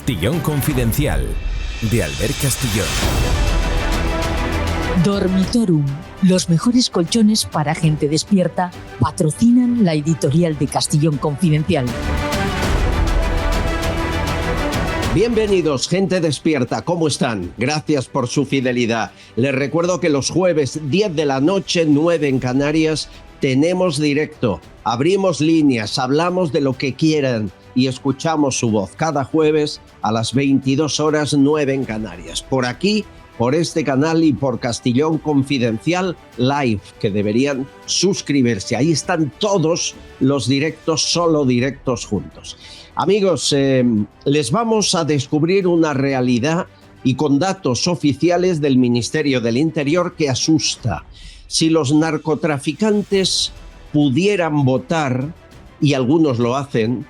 Castillón Confidencial, de Albert Castillón. Dormitorum, los mejores colchones para gente despierta, patrocinan la editorial de Castillón Confidencial. Bienvenidos, gente despierta, ¿cómo están? Gracias por su fidelidad. Les recuerdo que los jueves 10 de la noche, 9 en Canarias, tenemos directo. Abrimos líneas, hablamos de lo que quieran y escuchamos su voz cada jueves a las 22 horas 9 en Canarias. Por aquí, por este canal y por Castillón Confidencial Live, que deberían suscribirse. Ahí están todos los directos, solo directos juntos. Amigos, les vamos a descubrir una realidad y con datos oficiales del Ministerio del Interior que asusta. Si los narcotraficantes pudieran votar, y algunos lo hacen,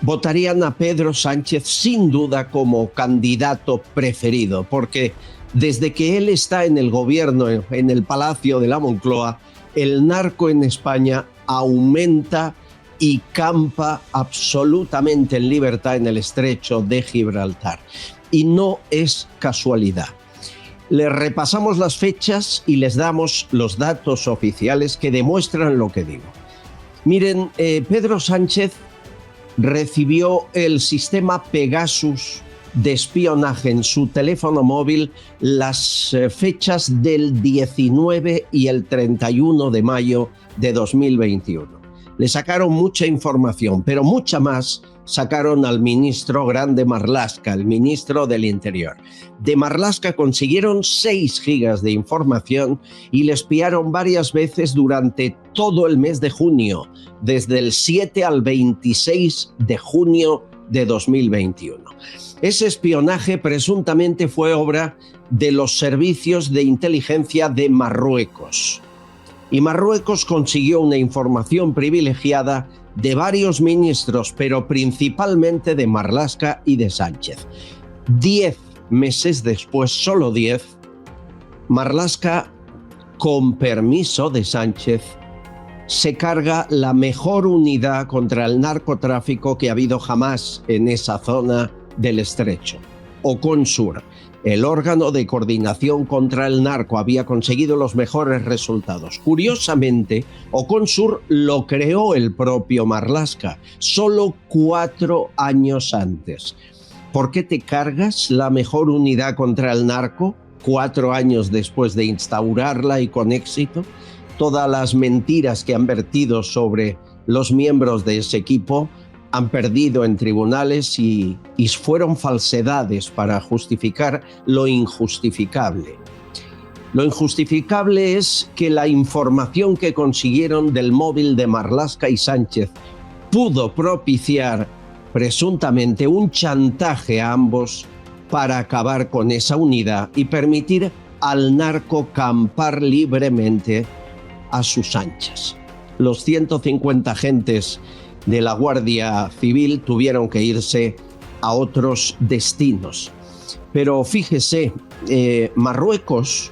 votarían a Pedro Sánchez sin duda como candidato preferido, porque desde que él está en el gobierno, en el Palacio de la Moncloa, el narco en España aumenta y campa absolutamente en libertad en el estrecho de Gibraltar. Y no es casualidad. Les repasamos las fechas y les damos los datos oficiales que demuestran lo que digo. Miren, Pedro Sánchez recibió el sistema Pegasus de espionaje en su teléfono móvil las fechas del 19 y el 31 de mayo de 2021. Le sacaron mucha información, pero mucha más sacaron al ministro Grande Marlaska, el ministro del Interior. De Marlaska consiguieron 6 gigas de información y le espiaron varias veces durante todo el mes de junio, desde el 7 al 26 de junio de 2021. Ese espionaje presuntamente fue obra de los servicios de inteligencia de Marruecos. Y Marruecos consiguió una información privilegiada de varios ministros, pero principalmente de Marlaska y de Sánchez. 10 meses después, solo 10, Marlaska, con permiso de Sánchez, se carga la mejor unidad contra el narcotráfico que ha habido jamás en esa zona del estrecho. Oconsur, el órgano de coordinación contra el narco, había conseguido los mejores resultados. Curiosamente, Oconsur lo creó el propio Marlaska, solo 4 años antes. ¿Por qué te cargas la mejor unidad contra el narco 4 años después de instaurarla y con éxito? Todas las mentiras que han vertido sobre los miembros de ese equipo han perdido en tribunales y fueron falsedades para justificar lo injustificable. Lo injustificable es que la información que consiguieron del móvil de Marlaska y Sánchez pudo propiciar presuntamente un chantaje a ambos para acabar con esa unidad y permitir al narco campar libremente a sus anchas. Los 150 agentes de la Guardia Civil tuvieron que irse a otros destinos. Pero fíjese, Marruecos,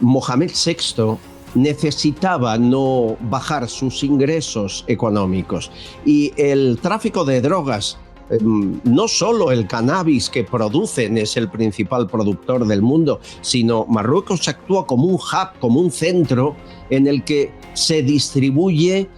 Mohamed VI, necesitaba no bajar sus ingresos económicos. Y el tráfico de drogas, no solo el cannabis que producen es el principal productor del mundo, sino Marruecos actúa como un hub, como un centro en el que se distribuye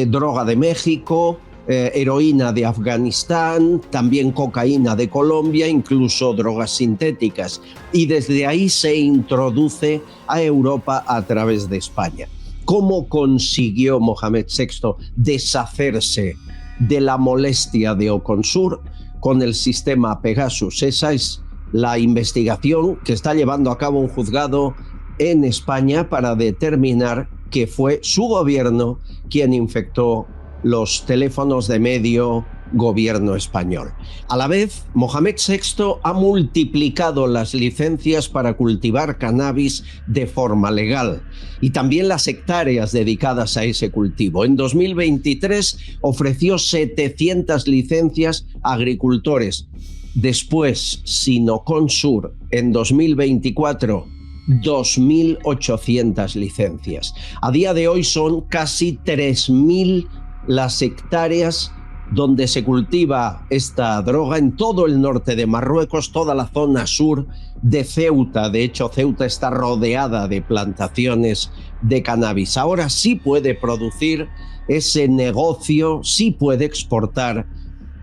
droga de México, heroína de Afganistán, también cocaína de Colombia, incluso drogas sintéticas. Y desde ahí se introduce a Europa a través de España. ¿Cómo consiguió Mohamed VI deshacerse de la molestia de Oconsur con el sistema Pegasus? Esa es la investigación que está llevando a cabo un juzgado en España para determinar que fue su gobierno quien infectó los teléfonos de medio gobierno español. A la vez, Mohamed VI ha multiplicado las licencias para cultivar cannabis de forma legal y también las hectáreas dedicadas a ese cultivo. En 2023 ofreció 700 licencias a agricultores. Después, Sinoconsur, en 2024, 2.800 licencias. A día de hoy son casi 3.000 las hectáreas donde se cultiva esta droga, en todo el norte de Marruecos, toda la zona sur de Ceuta. De hecho, Ceuta está rodeada de plantaciones de cannabis. Ahora sí puede producir ese negocio, sí puede exportar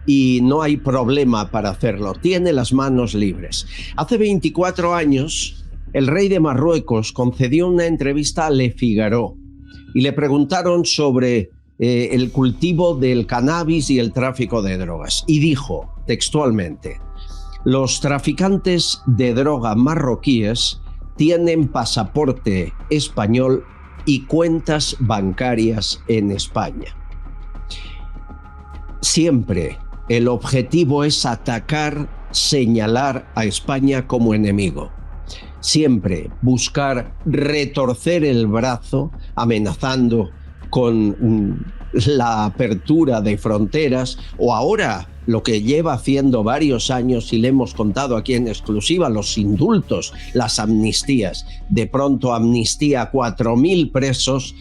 y no hay problema para hacerlo. Tiene las manos libres. Hace 24 años, el rey de Marruecos concedió una entrevista a Le Figaro y le preguntaron sobre el cultivo del cannabis y el tráfico de drogas. Y dijo textualmente: los traficantes de droga marroquíes tienen pasaporte español y cuentas bancarias en España. Siempre el objetivo es atacar, señalar a España como enemigo. Siempre buscar retorcer el brazo, amenazando con la apertura de fronteras, o ahora lo que lleva haciendo varios años y le hemos contado aquí en exclusiva, los indultos, las amnistías. De pronto amnistía a 4.000 presos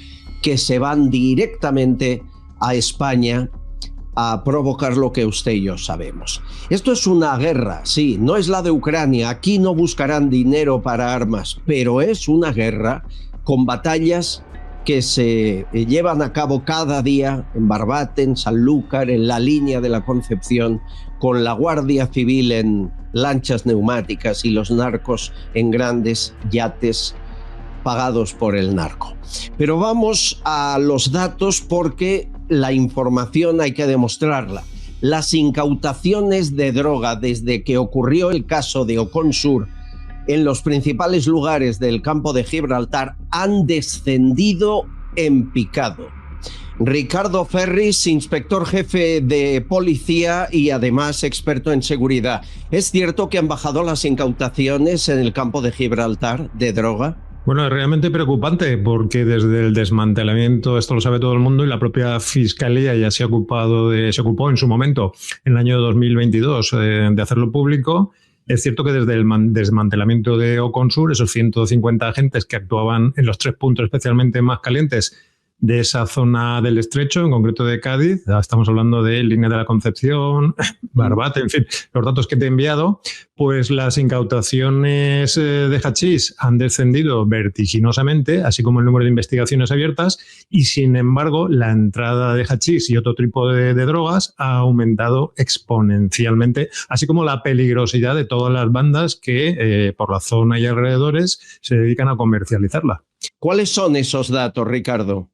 que se van directamente a España a provocar lo que usted y yo sabemos. Esto es una guerra, sí, no es la de Ucrania, aquí no buscarán dinero para armas, pero es una guerra con batallas que se llevan a cabo cada día en Barbate, en Sanlúcar, en la línea de la Concepción, con la Guardia Civil en lanchas neumáticas y los narcos en grandes yates pagados por el narco. Pero vamos a los datos, porque la información hay que demostrarla. Las incautaciones de droga desde que ocurrió el caso de Ocon Sur en los principales lugares del campo de Gibraltar han descendido en picado. Ricardo Ferris, inspector jefe de policía y además experto en seguridad. ¿Es cierto que han bajado las incautaciones en el campo de Gibraltar de droga? Bueno, es realmente preocupante, porque desde el desmantelamiento, esto lo sabe todo el mundo, y la propia Fiscalía ya se ocupó en su momento, en el año 2022, de hacerlo público. Es cierto que desde el desmantelamiento de Ocon Sur, esos 150 agentes que actuaban en los 3 puntos especialmente más calientes de esa zona del estrecho, en concreto de Cádiz, estamos hablando de Línea de la Concepción, Barbate, en fin, los datos que te he enviado, pues las incautaciones de hachís han descendido vertiginosamente, así como el número de investigaciones abiertas, y sin embargo la entrada de hachís y otro tipo de drogas ha aumentado exponencialmente, así como la peligrosidad de todas las bandas que por la zona y alrededores se dedican a comercializarla. ¿Cuáles son esos datos, Ricardo?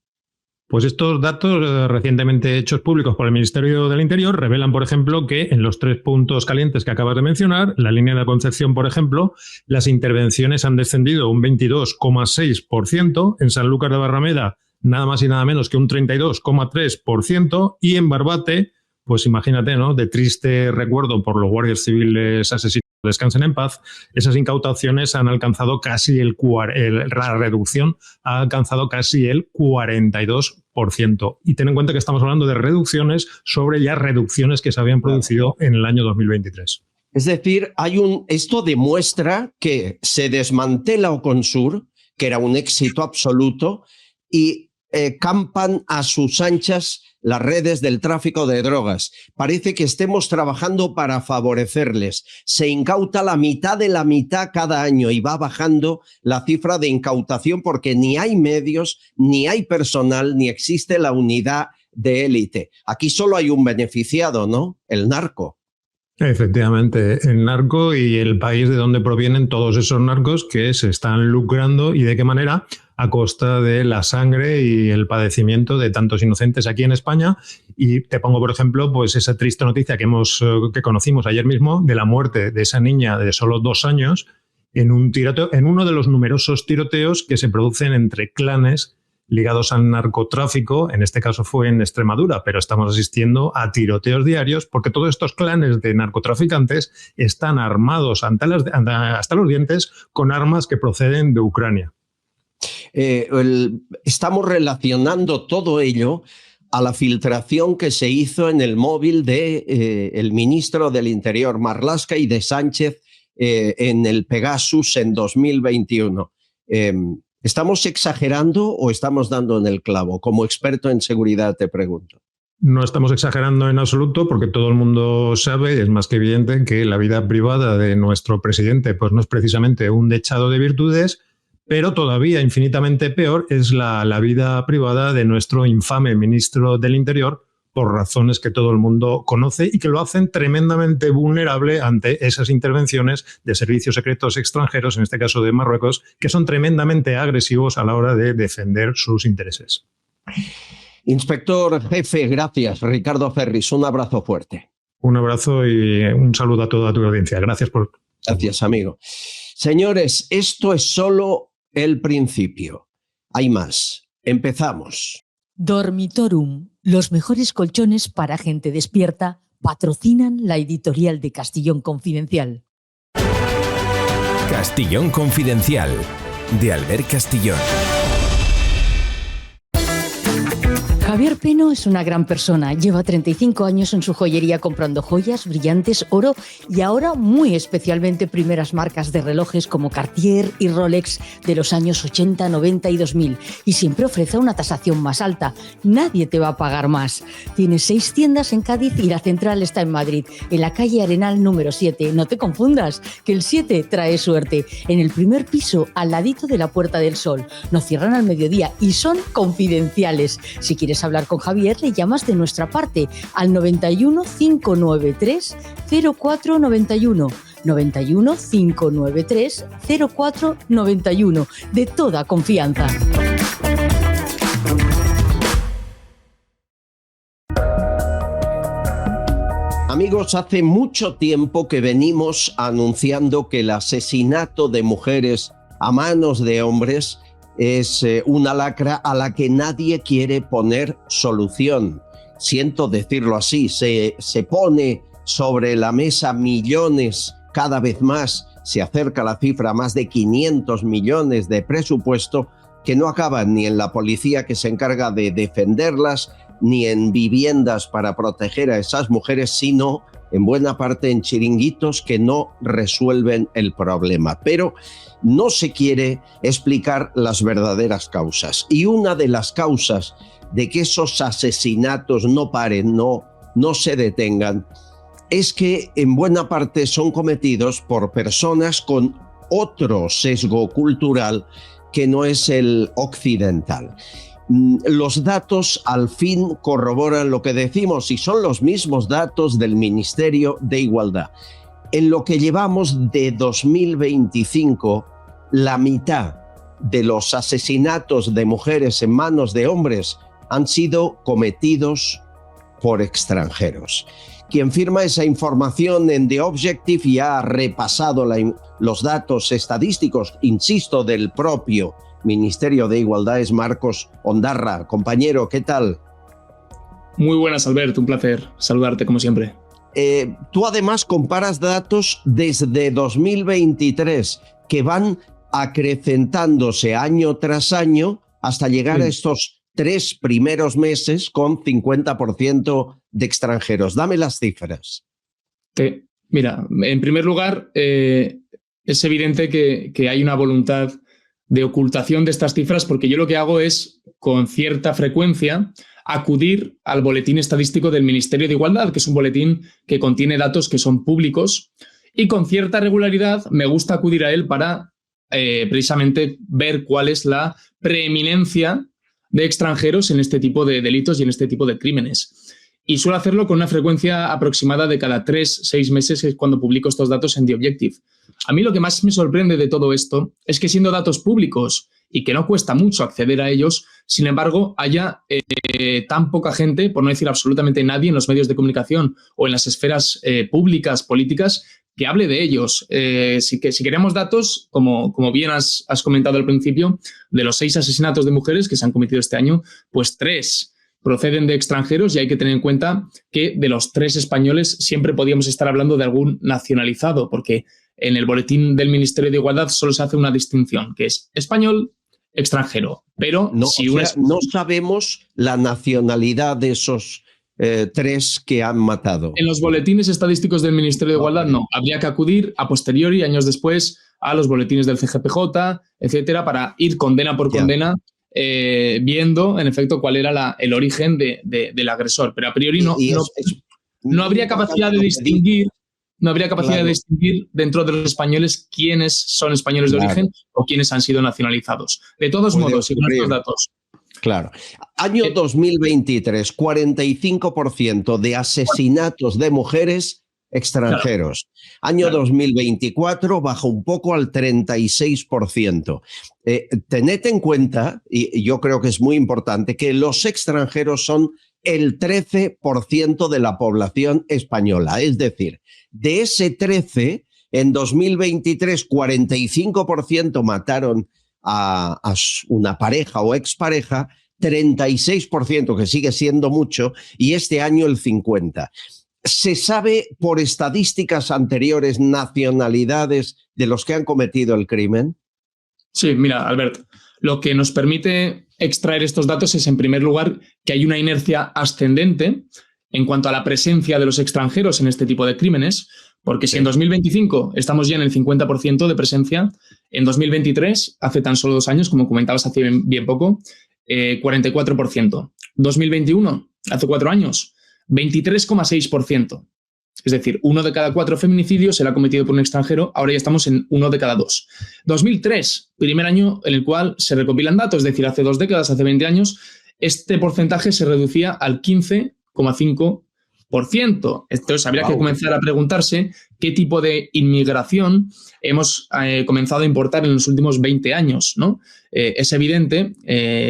Pues estos datos recientemente hechos públicos por el Ministerio del Interior revelan, por ejemplo, que en los 3 puntos calientes que acabas de mencionar, la Línea de la Concepción, por ejemplo, las intervenciones han descendido un 22,6%, en Sanlúcar de Barrameda nada más y nada menos que un 32,3%, y en Barbate, pues imagínate, ¿no?, de triste recuerdo por los guardias civiles asesinados, descansen en paz, esas incautaciones han alcanzado casi la reducción ha alcanzado casi el 42%. Y ten en cuenta que estamos hablando de reducciones sobre ya reducciones que se habían producido en el año 2023. Es decir, esto demuestra que se desmantela Ocon Sur, que era un éxito absoluto, y campan a sus anchas las redes del tráfico de drogas. Parece que estemos trabajando para favorecerles. Se incauta la mitad de la mitad cada año y va bajando la cifra de incautación porque ni hay medios, ni hay personal, ni existe la unidad de élite. Aquí solo hay un beneficiado, ¿no? El narco. Efectivamente, el narco y el país de donde provienen todos esos narcos que se están lucrando, y de qué manera, a costa de la sangre y el padecimiento de tantos inocentes aquí en España. Y te pongo, por ejemplo, pues esa triste noticia que conocimos ayer mismo de la muerte de esa niña de solo 2 años en un tiroteo, en uno de los numerosos tiroteos que se producen entre clanes ligados al narcotráfico. En este caso fue en Extremadura, pero estamos asistiendo a tiroteos diarios porque todos estos clanes de narcotraficantes están armados hasta los dientes con armas que proceden de Ucrania. Estamos relacionando todo ello a la filtración que se hizo en el móvil de el ministro del Interior, Marlaska, y de Sánchez en el Pegasus en 2021. ¿Estamos exagerando o estamos dando en el clavo? Como experto en seguridad te pregunto. No estamos exagerando en absoluto porque todo el mundo sabe, y es más que evidente, que la vida privada de nuestro presidente pues no es precisamente un dechado de virtudes, pero todavía infinitamente peor es la vida privada de nuestro infame ministro del Interior, por razones que todo el mundo conoce y que lo hacen tremendamente vulnerable ante esas intervenciones de servicios secretos extranjeros, en este caso de Marruecos, que son tremendamente agresivos a la hora de defender sus intereses. Inspector jefe, gracias. Ricardo Ferris, un abrazo fuerte. Un abrazo y un saludo a toda tu audiencia. Gracias por... Gracias, amigo. Señores, esto es solo el principio. Hay más. Empezamos. Dormitorum, los mejores colchones para gente despierta, patrocinan la editorial de Castellón Confidencial. Castellón Confidencial, de Albert Castillón. Javier Peno es una gran persona. Lleva 35 años en su joyería comprando joyas, brillantes, oro y ahora muy especialmente primeras marcas de relojes como Cartier y Rolex de los años 80, 90 y 2000. Y siempre ofrece una tasación más alta. Nadie te va a pagar más. Tiene 6 tiendas en Cádiz y la central está en Madrid, en la calle Arenal número 7. No te confundas, que el 7 trae suerte. En el primer piso, al ladito de la Puerta del Sol. No cierran al mediodía y son confidenciales. Si quieres hablar con Javier, le llamas de nuestra parte al 91 593 0491. 91 593 0491. De toda confianza. Amigos, hace mucho tiempo que venimos anunciando que el asesinato de mujeres a manos de hombres es una lacra a la que nadie quiere poner solución. Siento decirlo así, se pone sobre la mesa millones, cada vez más se acerca la cifra, más de 500 millones de presupuesto que no acaban ni en la policía que se encarga de defenderlas, ni en viviendas para proteger a esas mujeres, sino en buena parte en chiringuitos que no resuelven el problema. Pero no se quiere explicar las verdaderas causas. Y una de las causas de que esos asesinatos no paren, no se detengan, es que en buena parte son cometidos por personas con otro sesgo cultural que no es el occidental. Los datos al fin corroboran lo que decimos y son los mismos datos del Ministerio de Igualdad. En lo que llevamos de 2025, la mitad de los asesinatos de mujeres en manos de hombres han sido cometidos por extranjeros. Quien firma esa información en The Objective y ha repasado los datos estadísticos, insisto, del propio Ministerio de Igualdad es Marcos Ondarra. Compañero, ¿qué tal? Muy buenas, Albert, un placer saludarte como siempre. Tú además comparas datos desde 2023 que van acrecentándose año tras año hasta llegar a estos 3 primeros meses con 50% de extranjeros. Dame las cifras. Mira, en primer lugar, es evidente que hay una voluntad de ocultación de estas cifras, porque yo lo que hago es, con cierta frecuencia, acudir al boletín estadístico del Ministerio de Igualdad, que es un boletín que contiene datos que son públicos, y con cierta regularidad me gusta acudir a él para precisamente ver cuál es la preeminencia de extranjeros en este tipo de delitos y en este tipo de crímenes. Y suelo hacerlo con una frecuencia aproximada de cada 3-6 meses, que es cuando publico estos datos en The Objective. A mí lo que más me sorprende de todo esto es que, siendo datos públicos y que no cuesta mucho acceder a ellos, sin embargo, haya tan poca gente, por no decir absolutamente nadie, en los medios de comunicación o en las esferas públicas, políticas, que hable de ellos. Si queremos datos, como bien has comentado al principio, de los 6 asesinatos de mujeres que se han cometido este año, pues 3 proceden de extranjeros, y hay que tener en cuenta que de los 3 españoles siempre podíamos estar hablando de algún nacionalizado, porque en el boletín del Ministerio de Igualdad solo se hace una distinción, que es español, extranjero. Pero no sabemos la nacionalidad de esos 3 que han matado. En los boletines estadísticos del Ministerio de Igualdad no. Habría que acudir a posteriori, años después, a los boletines del CGPJ, etcétera, para ir condena por condena viendo, en efecto, cuál era el origen del agresor. Pero a priori no habría capacidad de distinguir. No habría capacidad de distinguir dentro de los españoles quiénes son españoles de origen o quiénes han sido nacionalizados. De todos modos, según estos datos. Claro. Año 2023, 45% de asesinatos de mujeres extranjeros. Año 2024 bajó un poco al 36%. Tened en cuenta, y yo creo que es muy importante, que los extranjeros son el 13% de la población española. Es decir, de ese 13, en 2023, 45% mataron a una pareja o expareja, 36%, que sigue siendo mucho, y este año el 50%. ¿Se sabe por estadísticas anteriores nacionalidades de los que han cometido el crimen? Sí, mira, Albert, lo que nos permite extraer estos datos es, en primer lugar, que hay una inercia ascendente en cuanto a la presencia de los extranjeros en este tipo de crímenes, porque si en 2025 estamos ya en el 50% de presencia, en 2023, hace tan solo 2 años, como comentabas hace bien poco, 44%. 2021, hace 4 años, 23,6%. Es decir, 1 de cada 4 feminicidios será cometido por un extranjero, ahora ya estamos en 1 de cada 2. 2003, primer año en el cual se recopilan datos, es decir, hace 2 décadas, hace 20 años, este porcentaje se reducía al 15,5%. Entonces, habría que comenzar a preguntarse qué tipo de inmigración hemos comenzado a importar en los últimos 20 años, ¿no? Es evidente,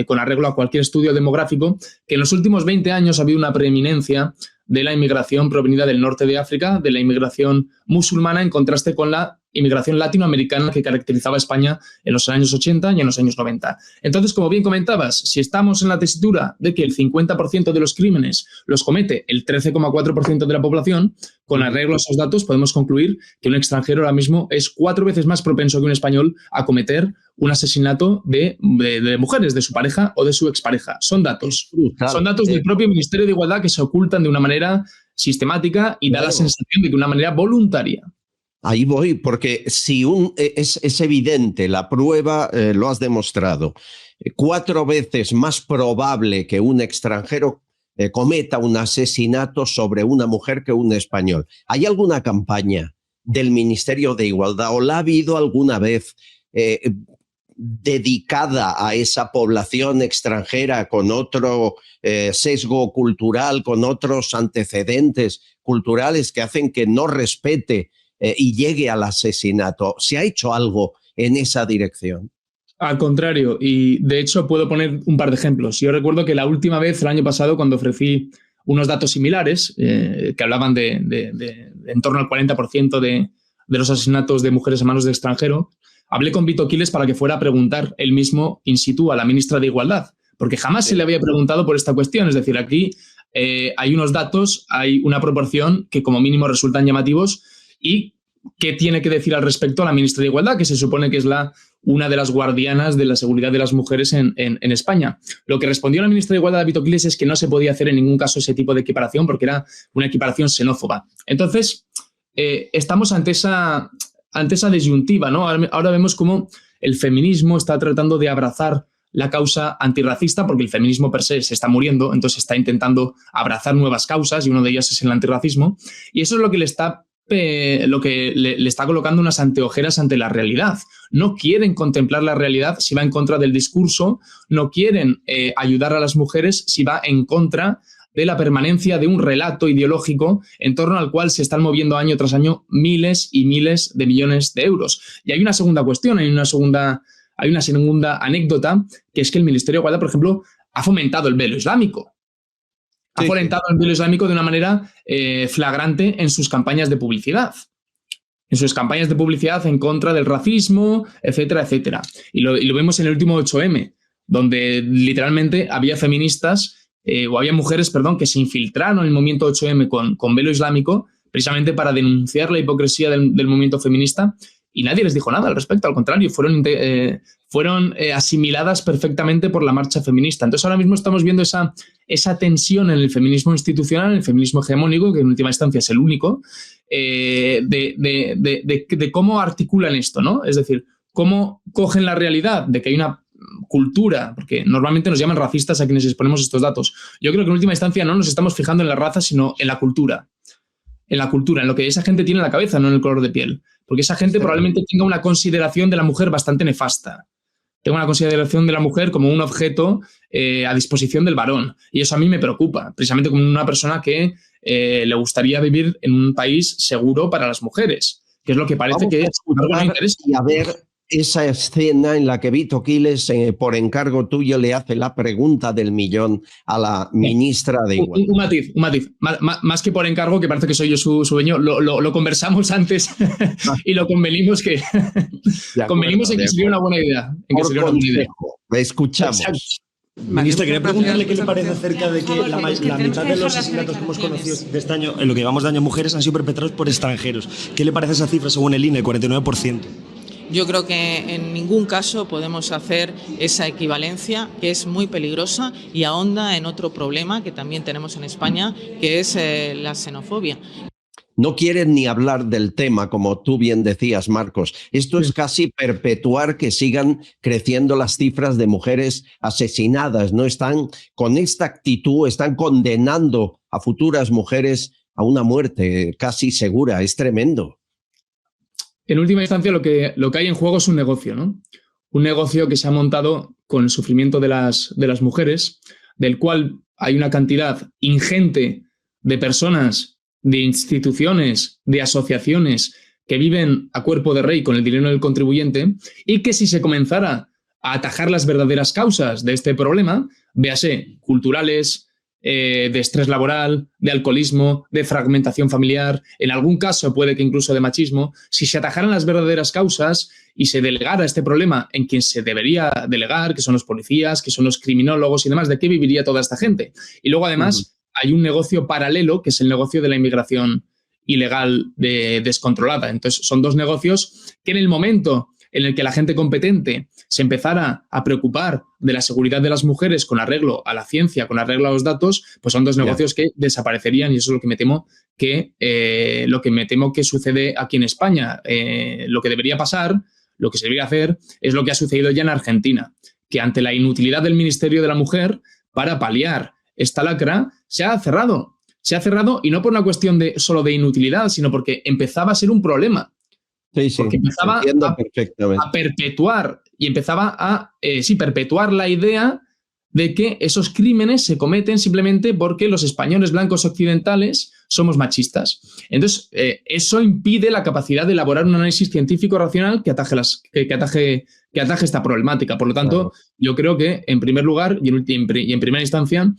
con arreglo a cualquier estudio demográfico, que en los últimos 20 años ha habido una preeminencia de la inmigración provenida del norte de África, de la inmigración musulmana, en contraste con la inmigración latinoamericana que caracterizaba a España en los años 80 y en los años 90. Entonces, como bien comentabas, si estamos en la tesitura de que el 50% de los crímenes los comete el 13,4% de la población, con arreglo a esos datos podemos concluir que un extranjero ahora mismo es 4 veces más propenso que un español a cometer un asesinato de mujeres, de su pareja o de su expareja. Son datos. Son datos del propio Ministerio de Igualdad que se ocultan de una manera sistemática y da la sensación de que de una manera voluntaria. Ahí voy, porque si es evidente, la prueba lo has demostrado, 4 veces más probable que un extranjero cometa un asesinato sobre una mujer que un español. ¿Hay alguna campaña del Ministerio de Igualdad o la ha habido alguna vez dedicada a esa población extranjera con otro sesgo cultural, con otros antecedentes culturales que hacen que no respete y llegue al asesinato? ¿Se ha hecho algo en esa dirección? Al contrario, y de hecho puedo poner un par de ejemplos. Yo recuerdo que la última vez, el año pasado, cuando ofrecí unos datos similares que hablaban de en torno al 40% de los asesinatos de mujeres a manos de extranjero, hablé con Vito Quiles para que fuera a preguntar él mismo in situ a la ministra de Igualdad, porque jamás se le había preguntado por esta cuestión. Es decir, aquí hay unos datos, hay una proporción que como mínimo resultan llamativos. ¿Y qué tiene que decir al respecto la ministra de Igualdad, que se supone que es una de las guardianas de la seguridad de las mujeres en España? Lo que respondió la ministra de Igualdad, Vito Quiles, es que no se podía hacer en ningún caso ese tipo de equiparación porque era una equiparación xenófoba. Entonces, estamos ante esa disyuntiva, ¿no? Ahora vemos cómo el feminismo está tratando de abrazar la causa antirracista, porque el feminismo per se está muriendo, entonces está intentando abrazar nuevas causas y una de ellas es el antirracismo. Y eso es lo que le está colocando unas anteojeras ante la realidad. No quieren contemplar la realidad si va en contra del discurso, no quieren ayudar a las mujeres si va en contra de la permanencia de un relato ideológico en torno al cual se están moviendo año tras año miles y miles de millones de euros. Y hay una segunda cuestión, hay una segunda anécdota, que es que el Ministerio de Igualdad, por ejemplo, ha fomentado el velo islámico. Ha fomentado el velo islámico de una manera flagrante en sus campañas de publicidad. En sus campañas de publicidad en contra del racismo, etcétera, etcétera. Y lo vemos en el último 8M, donde literalmente había feministas o había mujeres, que se infiltraron en el movimiento 8M con velo islámico precisamente para denunciar la hipocresía del movimiento feminista, y nadie les dijo nada al respecto. Al contrario, fueron asimiladas perfectamente por la marcha feminista. Entonces ahora mismo estamos viendo esa tensión en el feminismo institucional, en el feminismo hegemónico, que en última instancia es el único, de cómo articulan esto, ¿no? Es decir, cómo cogen la realidad de que hay una cultura, porque normalmente nos llaman racistas a quienes exponemos estos datos. Yo creo que en última instancia no nos estamos fijando en la raza, sino en la cultura. En la cultura, en lo que esa gente tiene en la cabeza, no en el color de piel. Porque esa gente probablemente tenga una consideración de la mujer bastante nefasta. Tengo una consideración de la mujer como un objeto a disposición del varón. Y eso a mí me preocupa, precisamente como una persona que le gustaría vivir en un país seguro para las mujeres, que es lo que parece que no interesa. Y a ver esa escena en la que Vito Quiles, por encargo tuyo, le hace la pregunta del millón a la ministra de Igualdad. Un matiz. Más que por encargo, que parece que soy yo su dueño, lo conversamos antes y lo convenimos que sería una buena idea. Escuchamos. Ministra, quería preguntarle qué le parece acerca de que la mitad de los asesinatos que hemos conocido de este año, en lo que llevamos de año, mujeres, han sido perpetrados por extranjeros. ¿Qué le parece esa cifra según el INE, el 49%? Yo creo que en ningún caso podemos hacer esa equivalencia, que es muy peligrosa y ahonda en otro problema que también tenemos en España, que es la xenofobia. No quieren ni hablar del tema, como tú bien decías, Marcos. Esto es casi perpetuar que sigan creciendo las cifras de mujeres asesinadas. No están con esta actitud, están condenando a futuras mujeres a una muerte casi segura. Es tremendo. En última instancia, lo que hay en juego es un negocio, ¿no? Un negocio que se ha montado con el sufrimiento de las mujeres, del cual hay una cantidad ingente de personas, de instituciones, de asociaciones que viven a cuerpo de rey con el dinero del contribuyente, y que si se comenzara a atajar las verdaderas causas de este problema, véase culturales, de estrés laboral, de alcoholismo, de fragmentación familiar, en algún caso puede que incluso de machismo, si se atajaran las verdaderas causas y se delegara este problema en quien se debería delegar, que son los policías, que son los criminólogos y demás, ¿de qué viviría toda esta gente? Y luego además hay un negocio paralelo, que es el negocio de la inmigración ilegal descontrolada. Entonces son dos negocios que en el momento en el que la gente competente se empezara a preocupar de la seguridad de las mujeres con arreglo a la ciencia, con arreglo a los datos, pues son dos negocios que desaparecerían, y eso es lo que me temo que sucede aquí en España. Lo que debería pasar, lo que se debería hacer, es lo que ha sucedido ya en Argentina, que ante la inutilidad del Ministerio de la Mujer para paliar esta lacra, se ha cerrado. Se ha cerrado, y no por una cuestión solo de inutilidad, sino porque empezaba a ser un problema. Sí, porque empezaba a perpetuar y empezaba a perpetuar la idea de que esos crímenes se cometen simplemente porque los españoles blancos occidentales somos machistas. Entonces, eso impide la capacidad de elaborar un análisis científico racional que ataje esta problemática. Por lo tanto, yo creo que, en primer lugar y en primera instancia,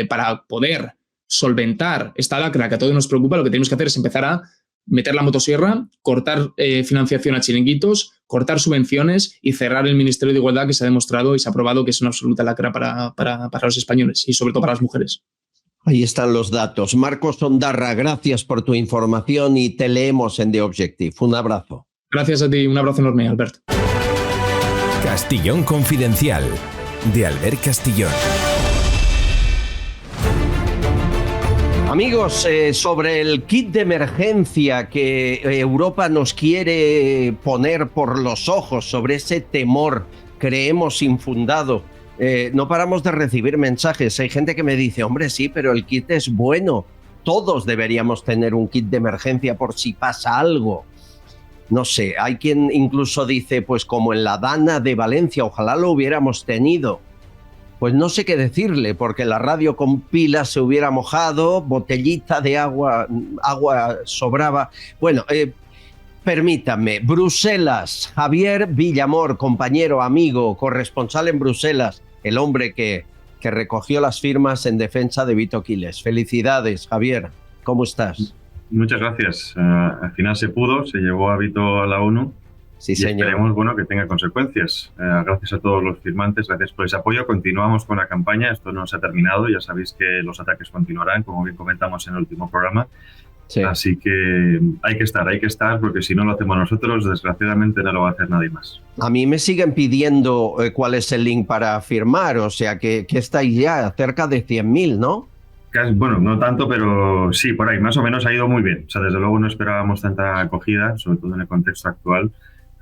para poder solventar esta lacra que a todos nos preocupa, lo que tenemos que hacer es empezar a meter la motosierra, cortar financiación a chiringuitos, cortar subvenciones y cerrar el Ministerio de Igualdad, que se ha demostrado y se ha probado que es una absoluta lacra para los españoles y sobre todo para las mujeres. Ahí están los datos. Marcos Ondarra, gracias por tu información y te leemos en The Objective. Un abrazo. Gracias a ti, un abrazo enorme, Albert. Castillón Confidencial, de Albert Castillón. Amigos, sobre el kit de emergencia que Europa nos quiere poner por los ojos, sobre ese temor, creemos infundado, no paramos de recibir mensajes. Hay gente que me dice, hombre, sí, pero el kit es bueno. Todos deberíamos tener un kit de emergencia por si pasa algo. No sé, hay quien incluso dice, pues como en la Dana de Valencia, ojalá lo hubiéramos tenido. Pues no sé qué decirle, porque la radio con pilas se hubiera mojado, botellita de agua sobraba. Bueno, permítanme, Bruselas, Javier Villamor, compañero, amigo, corresponsal en Bruselas, el hombre que recogió las firmas en defensa de Vito Quiles. Felicidades, Javier, ¿cómo estás? Muchas gracias. Al final se pudo, se llevó a Vito a la ONU. Sí, señor. Esperemos que tenga consecuencias. Gracias a todos los firmantes, gracias por ese apoyo. Continuamos con la campaña, esto no se ha terminado, ya sabéis que los ataques continuarán, como bien comentamos en el último programa. Sí. Así que hay que estar, porque si no lo hacemos nosotros, desgraciadamente no lo va a hacer nadie más. A mí me siguen pidiendo cuál es el link para firmar, o sea que estáis ya cerca de 100.000, ¿no? Bueno, no tanto, pero sí, por ahí, más o menos ha ido muy bien. O sea, desde luego no esperábamos tanta acogida, sobre todo en el contexto actual.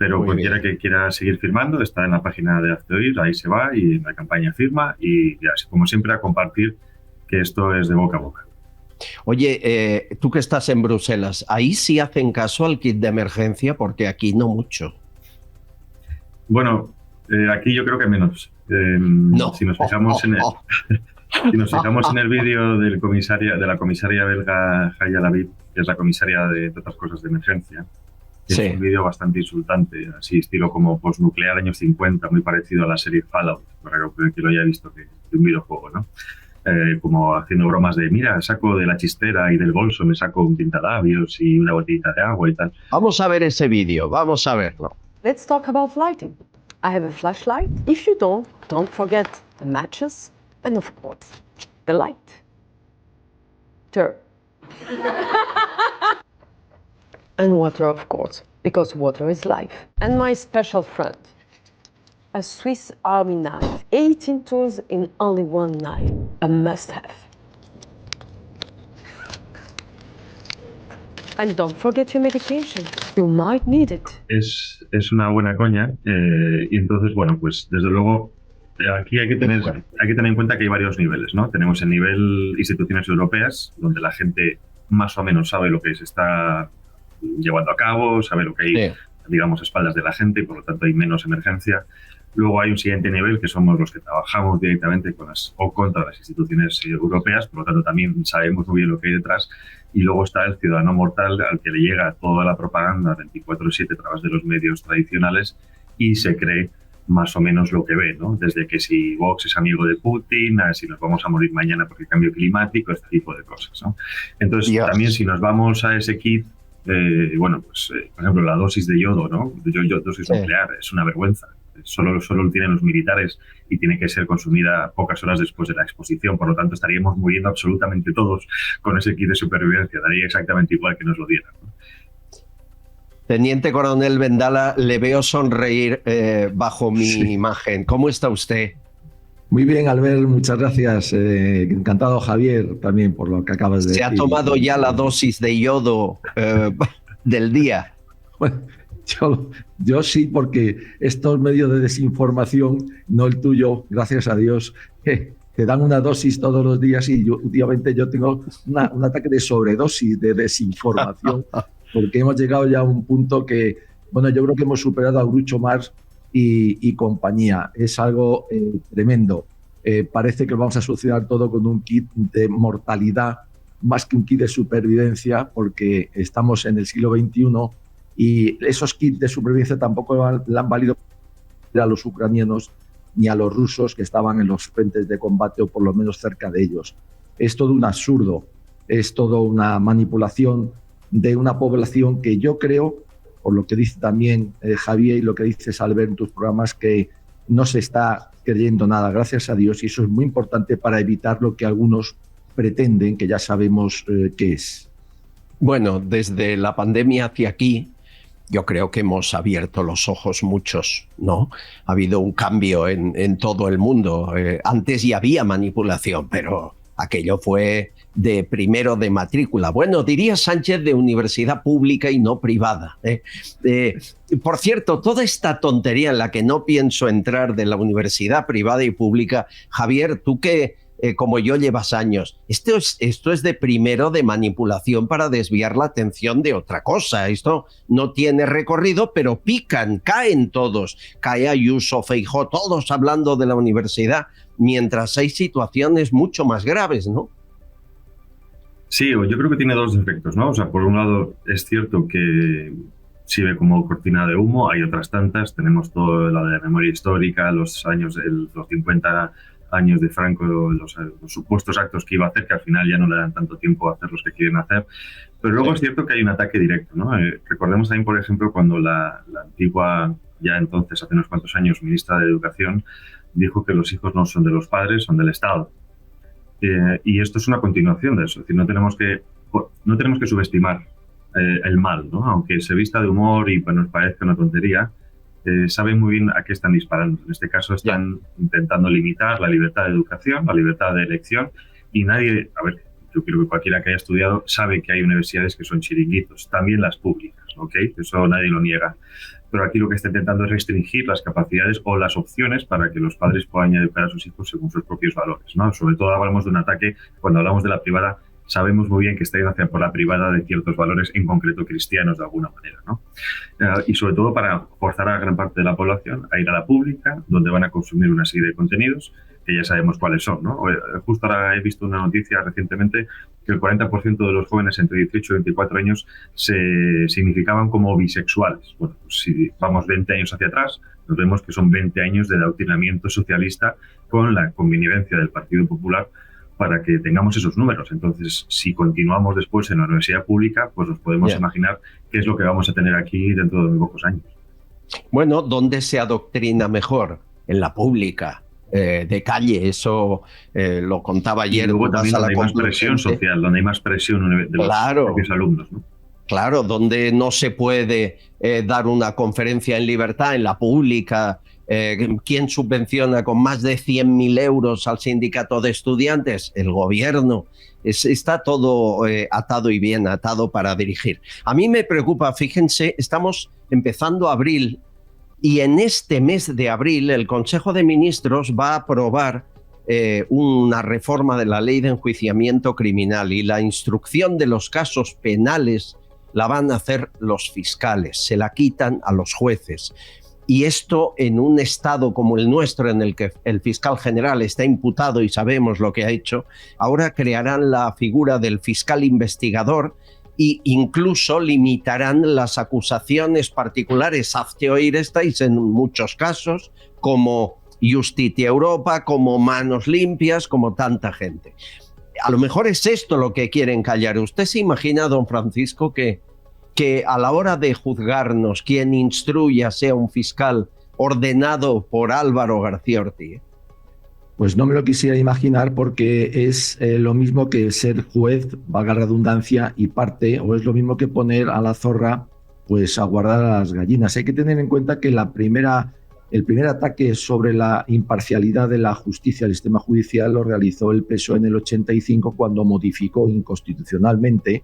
Pero Muy cualquiera bien. que quiera seguir firmando está en la página de Hazte Oír, ahí se va y en la campaña firma y ya, como siempre, a compartir que esto es de boca a boca. Oye, tú que estás en Bruselas, ¿ahí sí hacen caso al kit de emergencia? Porque aquí no mucho. Bueno, aquí yo creo que menos. No. Si nos fijamos en si nos fijamos en el vídeo de la comisaria belga Jaya Lavid, que es la comisaria de otras cosas de emergencia, Sí. es un vídeo bastante insultante, así estilo como postnuclear años 50, muy parecido a la serie Fallout, para que lo haya visto, que de un videojuego, ¿no? Como haciendo bromas de, mira, saco de la chistera y del bolso me saco un pintalabios y una botellita de agua y tal. Vamos a ver ese vídeo, vamos a verlo. Let's talk about lighting. I have a flashlight. If you don't forget the matches and of course the light. Turn. And water, of course, because water is life. And my special friend, a Swiss Army knife. 18 tools in only one knife. A must-have. And don't forget your medication. You might need it. Es una buena coña y entonces, bueno, pues desde luego aquí hay que tener en cuenta que hay varios niveles, ¿no? Tenemos el nivel instituciones europeas, donde la gente más o menos sabe lo que se está llevando a cabo, sabe lo que hay, digamos, a espaldas de la gente y por lo tanto hay menos emergencia. Luego hay un siguiente nivel que somos los que trabajamos directamente con o contra las instituciones europeas, por lo tanto también sabemos muy bien lo que hay detrás. Y luego está el ciudadano mortal al que le llega toda la propaganda 24/7 a través de los medios tradicionales y se cree más o menos lo que ve, ¿no? Desde que si Vox es amigo de Putin, a si nos vamos a morir mañana por el cambio climático, este tipo de cosas, ¿no? Entonces, también si nos vamos a ese kit, bueno, pues, por ejemplo, la dosis de yodo, ¿no? Dosis nuclear, es una vergüenza. Solo lo tienen los militares y tiene que ser consumida pocas horas después de la exposición. Por lo tanto, estaríamos muriendo absolutamente todos con ese kit de supervivencia. Daría exactamente igual que nos lo dieran, ¿no? Teniente Coronel Vendala, le veo sonreír bajo mi imagen. ¿Cómo está usted? Muy bien, Albert, muchas gracias. Encantado, Javier, también por lo que acabas de decir. ¿Se ha tomado ya la dosis de yodo del día? Bueno, yo sí, porque estos medios de desinformación, no el tuyo, gracias a Dios, te dan una dosis todos los días y últimamente yo tengo un ataque de sobredosis de desinformación, porque hemos llegado ya a un punto que, bueno, yo creo que hemos superado a Groucho Marx y compañía. Es algo tremendo. Parece que vamos a solucionar todo con un kit de mortalidad más que un kit de supervivencia, porque estamos en el siglo XXI y esos kits de supervivencia tampoco le han valido a los ucranianos ni a los rusos que estaban en los frentes de combate o por lo menos cerca de ellos. Es todo un absurdo, es todo una manipulación de una población que yo creo, por lo que dice también Javier y lo que dices Albert en tus programas, que no se está creyendo nada, gracias a Dios, y eso es muy importante para evitar lo que algunos pretenden, que ya sabemos qué es. Bueno, desde la pandemia hacia aquí, yo creo que hemos abierto los ojos muchos, ¿no? Ha habido un cambio en todo el mundo. Antes ya había manipulación, pero aquello fue de primero de matrícula. Bueno, diría Sánchez, de universidad pública y no privada. Por cierto, toda esta tontería en la que no pienso entrar de la universidad privada y pública, Javier, tú que como yo llevas años, esto es de primero de manipulación para desviar la atención de otra cosa. Esto no tiene recorrido, pero pican, caen todos. Cae Ayuso, Feijóo, todos hablando de la universidad, mientras hay situaciones mucho más graves, ¿no? Sí, yo creo que tiene dos efectos, ¿no? O sea, por un lado, es cierto que sirve como cortina de humo, hay otras tantas, tenemos todo la de la memoria histórica, los 50 años de Franco, los supuestos actos que iba a hacer, que al final ya no le dan tanto tiempo a hacer los que quieren hacer. Pero luego es cierto que hay un ataque directo, ¿no? Recordemos también, por ejemplo, cuando la antigua, ya entonces, hace unos cuantos años, ministra de Educación, dijo que los hijos no son de los padres, son del Estado. Y esto es una continuación de eso. Es decir, no tenemos que subestimar el mal, ¿no? Aunque se vista de humor y pues, nos parezca una tontería, saben muy bien a qué están disparando. En este caso están intentando limitar la libertad de educación, la libertad de elección, y nadie, a ver, yo creo que cualquiera que haya estudiado sabe que hay universidades que son chiringuitos, también las públicas, ¿ok? Eso nadie lo niega. pero aquí lo que está intentando es restringir las capacidades o las opciones para que los padres puedan educar a sus hijos según sus propios valores, ¿no? Sobre todo hablamos de un ataque, cuando hablamos de la privada, sabemos muy bien que está hacia por la privada de ciertos valores, en concreto cristianos de alguna manera, ¿no? Y sobre todo para forzar a gran parte de la población a ir a la pública, donde van a consumir una serie de contenidos que ya sabemos cuáles son, ¿no? Justo ahora he visto una noticia recientemente que el 40% de los jóvenes entre 18 y 24 años se significaban como bisexuales. Bueno, pues si vamos 20 años hacia atrás, nos vemos que son 20 años de adoctrinamiento socialista con la connivencia del Partido Popular para que tengamos esos números. Entonces, si continuamos después en la universidad pública, pues nos podemos imaginar qué es lo que vamos a tener aquí dentro de muy pocos años. Bueno, ¿dónde se adoctrina mejor? En la pública, de calle, eso lo contaba ayer. Y luego también donde hay más presión social, donde hay más presión de los propios alumnos, ¿no? Claro, donde no se puede dar una conferencia en libertad, en la pública. ¿Quién subvenciona con más de 100.000 euros al sindicato de estudiantes? El gobierno. Está todo atado y bien atado para dirigir. A mí me preocupa, fíjense, estamos empezando abril y en este mes de abril el Consejo de Ministros va a aprobar una reforma de la ley de enjuiciamiento criminal y la instrucción de los casos penales la van a hacer los fiscales, se la quitan a los jueces. Y esto en un estado como el nuestro, en el que el fiscal general está imputado y sabemos lo que ha hecho, ahora crearán la figura del fiscal investigador e incluso limitarán las acusaciones particulares. Hazte oír estáis en muchos casos, como Justitia Europa, como Manos Limpias, como tanta gente. A lo mejor es esto lo que quieren callar. ¿Usted se imagina, don Francisco, que a la hora de juzgarnos, quien instruya sea un fiscal ordenado por Álvaro García Ortiz? Pues no me lo quisiera imaginar, porque es lo mismo que ser juez, valga la redundancia, y parte, o es lo mismo que poner a la zorra pues a guardar a las gallinas. Hay que tener en cuenta que el primer ataque sobre la imparcialidad de la justicia del sistema judicial lo realizó el PSOE en el 85, cuando modificó inconstitucionalmente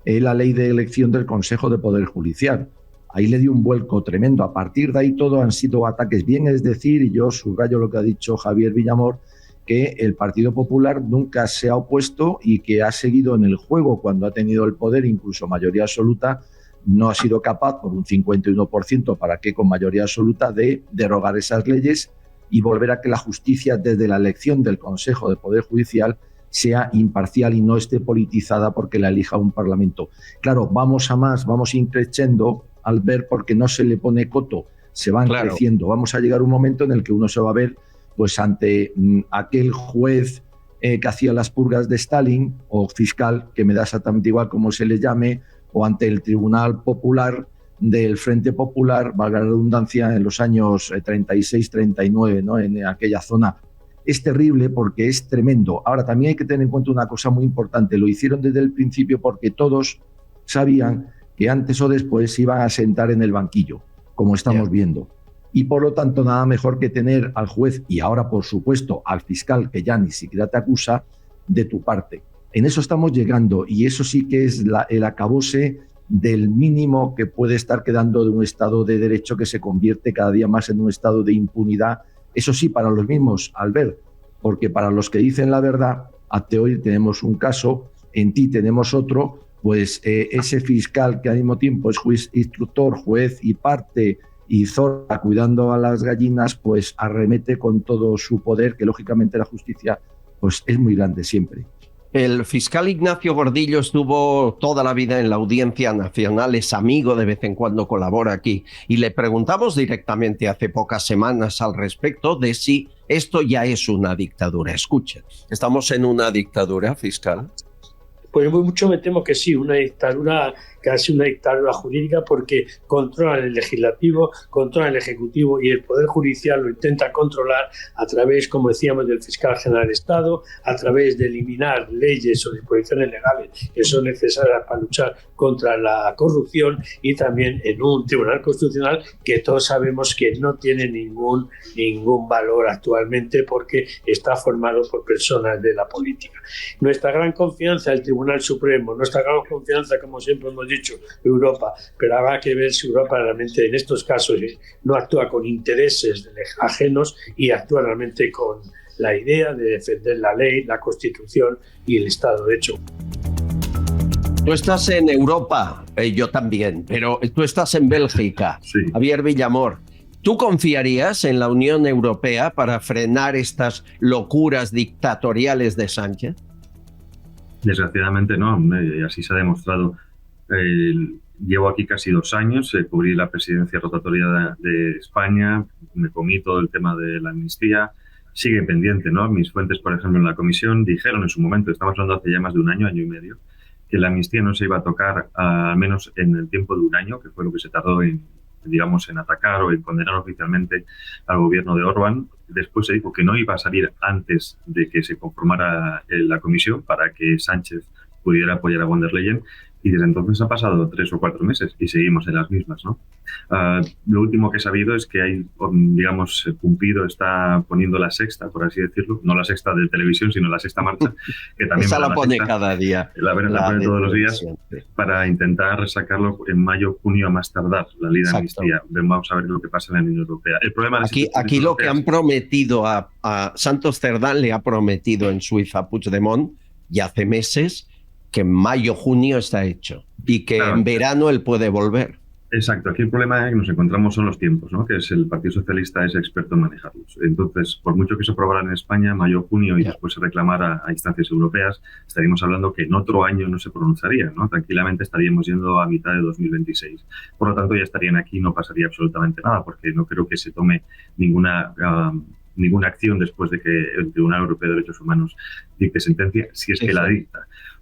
la ley de elección del Consejo de Poder Judicial. Ahí le dio un vuelco tremendo. A partir de ahí todo han sido ataques. Bien, es decir, y yo subrayo lo que ha dicho Javier Villamor, que el Partido Popular nunca se ha opuesto y que ha seguido en el juego cuando ha tenido el poder, incluso mayoría absoluta. No ha sido capaz, por un 51%, para que con mayoría absoluta, de derogar esas leyes y volver a que la justicia, desde la elección del Consejo de Poder Judicial, sea imparcial y no esté politizada porque la elija un Parlamento. Claro, vamos a más, vamos increciendo al ver, porque no se le pone coto, se van creciendo. Vamos a llegar a un momento en el que uno se va a ver pues ante aquel juez que hacía las purgas de Stalin, o fiscal, que me da exactamente igual como se le llame, o ante el Tribunal Popular del Frente Popular, valga la redundancia, en los años 36-39, ¿no? En aquella zona. Es terrible porque es tremendo. Ahora, también hay que tener en cuenta una cosa muy importante. Lo hicieron desde el principio porque todos sabían que antes o después se iban a sentar en el banquillo, como estamos viendo. Y por lo tanto, nada mejor que tener al juez y ahora, por supuesto, al fiscal, que ya ni siquiera te acusa, de tu parte. En eso estamos llegando, y eso sí que es el acabose del mínimo que puede estar quedando de un Estado de Derecho que se convierte cada día más en un estado de impunidad. Eso sí, para los mismos, Albert, porque para los que dicen la verdad, a Teoir tenemos un caso, en ti tenemos otro, pues ese fiscal que al mismo tiempo es juez, instructor, juez y parte y zorra cuidando a las gallinas, pues arremete con todo su poder, que lógicamente la justicia pues es muy grande siempre. El fiscal Ignacio Gordillo estuvo toda la vida en la Audiencia Nacional, es amigo, de vez en cuando colabora aquí, y le preguntamos directamente hace pocas semanas al respecto de si esto ya es una dictadura. Escuchen, ¿estamos en una dictadura, fiscal? Pues mucho me temo que sí, una dictadura, casi una dictadura jurídica, porque controlan el legislativo, controlan el ejecutivo, y el poder judicial lo intenta controlar a través, como decíamos, del fiscal general del Estado, a través de eliminar leyes o disposiciones legales que son necesarias para luchar contra la corrupción, y también en un tribunal constitucional que todos sabemos que no tiene ningún valor actualmente, porque está formado por personas de la política. Nuestra gran confianza, el Tribunal Supremo, nuestra gran confianza, como siempre hemos dicho, dicho Europa, pero habrá que ver si Europa realmente en estos casos no actúa con intereses ajenos y actúa realmente con la idea de defender la ley, la Constitución y el Estado de Derecho. Tú estás en Europa, yo también, pero tú estás en Bélgica, sí. Javier Villamor. ¿Tú confiarías en la Unión Europea para frenar estas locuras dictatoriales de Sánchez? Desgraciadamente no, y así se ha demostrado. Llevo aquí casi 2 años, cubrí la presidencia rotatoria de España, me comí todo el tema de la amnistía, sigue pendiente, ¿no? Mis fuentes, por ejemplo, en la comisión dijeron en su momento, estamos hablando hace ya más de 1 año, año y medio, que la amnistía no se iba a tocar al menos en el tiempo de 1 año, que fue lo que se tardó en atacar o en condenar oficialmente al gobierno de Orbán. Después se dijo que no iba a salir antes de que se conformara la comisión para que Sánchez pudiera apoyar a von der Leyen, y desde entonces ha pasado 3 o 4 meses y seguimos en las mismas, ¿no? Lo último que he sabido es que hay, digamos, Pumpido está poniendo la sexta, por así decirlo, no la sexta de televisión, sino la sexta marcha, que también esa la pone sexta, cada día. La pone todos los días, para intentar sacarlo en mayo, junio a más tardar, la ley de amnistía. Vamos a ver lo que pasa en la Unión Europea. El problema aquí lo que han prometido a Santos Cerdán le ha prometido en Suiza a Puigdemont, ya hace meses, que en mayo, junio está hecho y que en verano él puede volver. Exacto, aquí el problema que nos encontramos son los tiempos, ¿no? Que es el Partido Socialista es experto en manejarlos. Entonces, por mucho que se aprobara en España, mayo, junio, y después se reclamara a instancias europeas, estaríamos hablando que en otro año no se pronunciaría, ¿no? Tranquilamente estaríamos yendo a mitad de 2026. Por lo tanto, ya estarían aquí y no pasaría absolutamente nada, porque no creo que se tome ninguna acción después de que el Tribunal Europeo de Derechos Humanos dicte sentencia, si es que la dicta.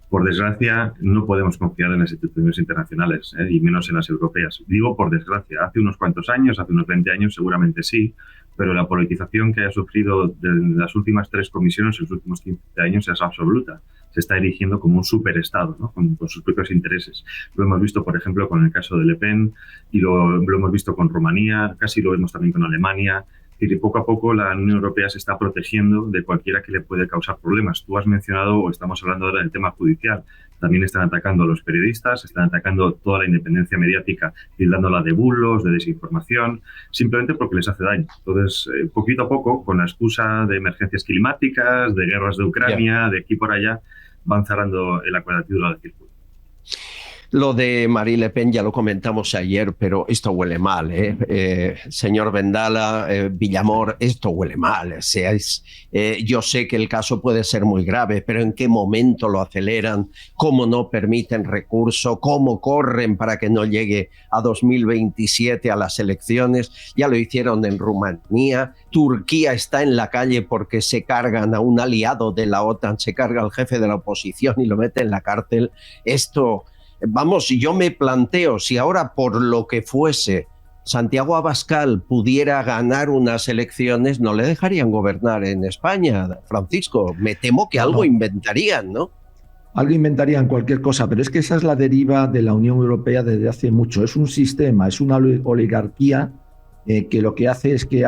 Por desgracia, no podemos confiar en las instituciones internacionales, y menos en las europeas. Digo por desgracia. Hace unos cuantos años, hace unos 20 años, seguramente sí, pero la politización que ha sufrido de las últimas 3 comisiones en los últimos 15 años es absoluta. Se está erigiendo como un superestado, ¿no? con sus propios intereses. Lo hemos visto, por ejemplo, con el caso de Le Pen, y lo hemos visto con Rumanía, casi lo vemos también con Alemania. Y poco a poco la Unión Europea se está protegiendo de cualquiera que le puede causar problemas. Tú has mencionado, o estamos hablando ahora del tema judicial, también están atacando a los periodistas, están atacando toda la independencia mediática, tildándola de bulos, de desinformación, simplemente porque les hace daño. Entonces, poquito a poco, con la excusa de emergencias climáticas, de guerras de Ucrania, de aquí por allá, van cerrando la cuadratura del círculo. Lo de Marine Le Pen ya lo comentamos ayer, pero esto huele mal, señor Vendala, Villamor, esto huele mal. O sea, yo sé que el caso puede ser muy grave, pero ¿en qué momento lo aceleran? ¿Cómo no permiten recurso? ¿Cómo corren para que no llegue a 2027 a las elecciones? Ya lo hicieron en Rumanía. Turquía está en la calle porque se cargan a un aliado de la OTAN, se carga al jefe de la oposición y lo mete en la cárcel. Esto... Vamos, yo me planteo, si ahora por lo que fuese Santiago Abascal pudiera ganar unas elecciones, no le dejarían gobernar en España, Francisco. Me temo que algo inventarían, ¿no? Algo inventarían, cualquier cosa, pero es que esa es la deriva de la Unión Europea desde hace mucho. Es un sistema, es una oligarquía que lo que hace es que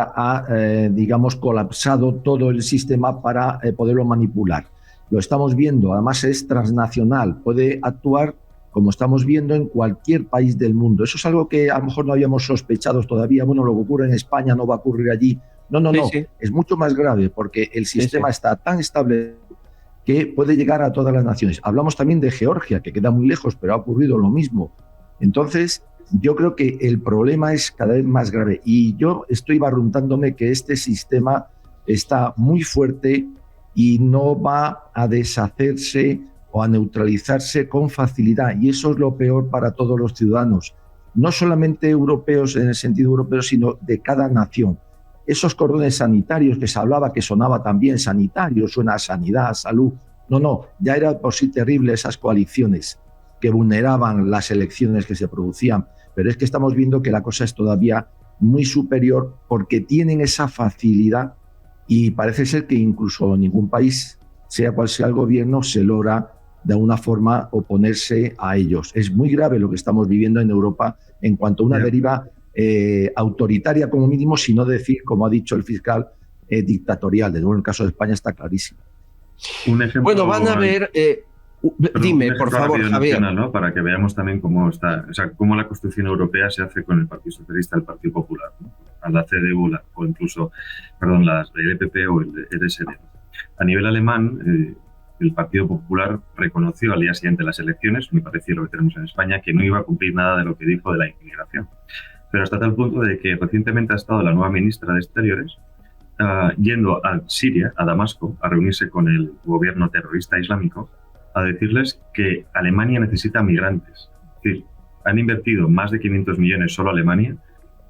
digamos, colapsado todo el sistema para poderlo manipular. Lo estamos viendo, además es transnacional, puede actuar como estamos viendo en cualquier país del mundo. Eso es algo que a lo mejor no habíamos sospechado todavía. Bueno, lo que ocurre en España no va a ocurrir allí. No. Sí. Es mucho más grave porque el sistema está tan estable que puede llegar a todas las naciones. Hablamos también de Georgia, que queda muy lejos, pero ha ocurrido lo mismo. Entonces, yo creo que el problema es cada vez más grave. Y yo estoy barruntándome que este sistema está muy fuerte y no va a deshacerse o a neutralizarse con facilidad, y eso es lo peor para todos los ciudadanos, no solamente europeos en el sentido europeo, sino de cada nación. Esos cordones sanitarios que se hablaba, que sonaba también sanitario, suena a sanidad, a salud, no, ya era por sí terrible esas coaliciones que vulneraban las elecciones que se producían, pero es que estamos viendo que la cosa es todavía muy superior porque tienen esa facilidad y parece ser que incluso ningún país, sea cual sea el gobierno, se logra de alguna forma oponerse a ellos. Es muy grave lo que estamos viviendo en Europa en cuanto a una deriva autoritaria como mínimo, si no decir, como ha dicho el fiscal, dictatorial. Desde luego en el caso de España está clarísimo. Un ejemplo, bueno, van a ver... Dime, por favor, Javier. ¿No? Para que veamos también cómo está, o sea, cómo la Constitución Europea se hace con el Partido Socialista, el Partido Popular, ¿no? A la CDU o incluso, el EPP o el RSD. A nivel alemán, el Partido Popular reconoció al día siguiente de las elecciones, muy parecido a lo que tenemos en España, que no iba a cumplir nada de lo que dijo de la inmigración. Pero hasta tal punto de que recientemente ha estado la nueva ministra de Exteriores yendo a Siria, a Damasco, a reunirse con el gobierno terrorista islámico, a decirles que Alemania necesita migrantes. Es decir, han invertido más de 500 millones solo Alemania.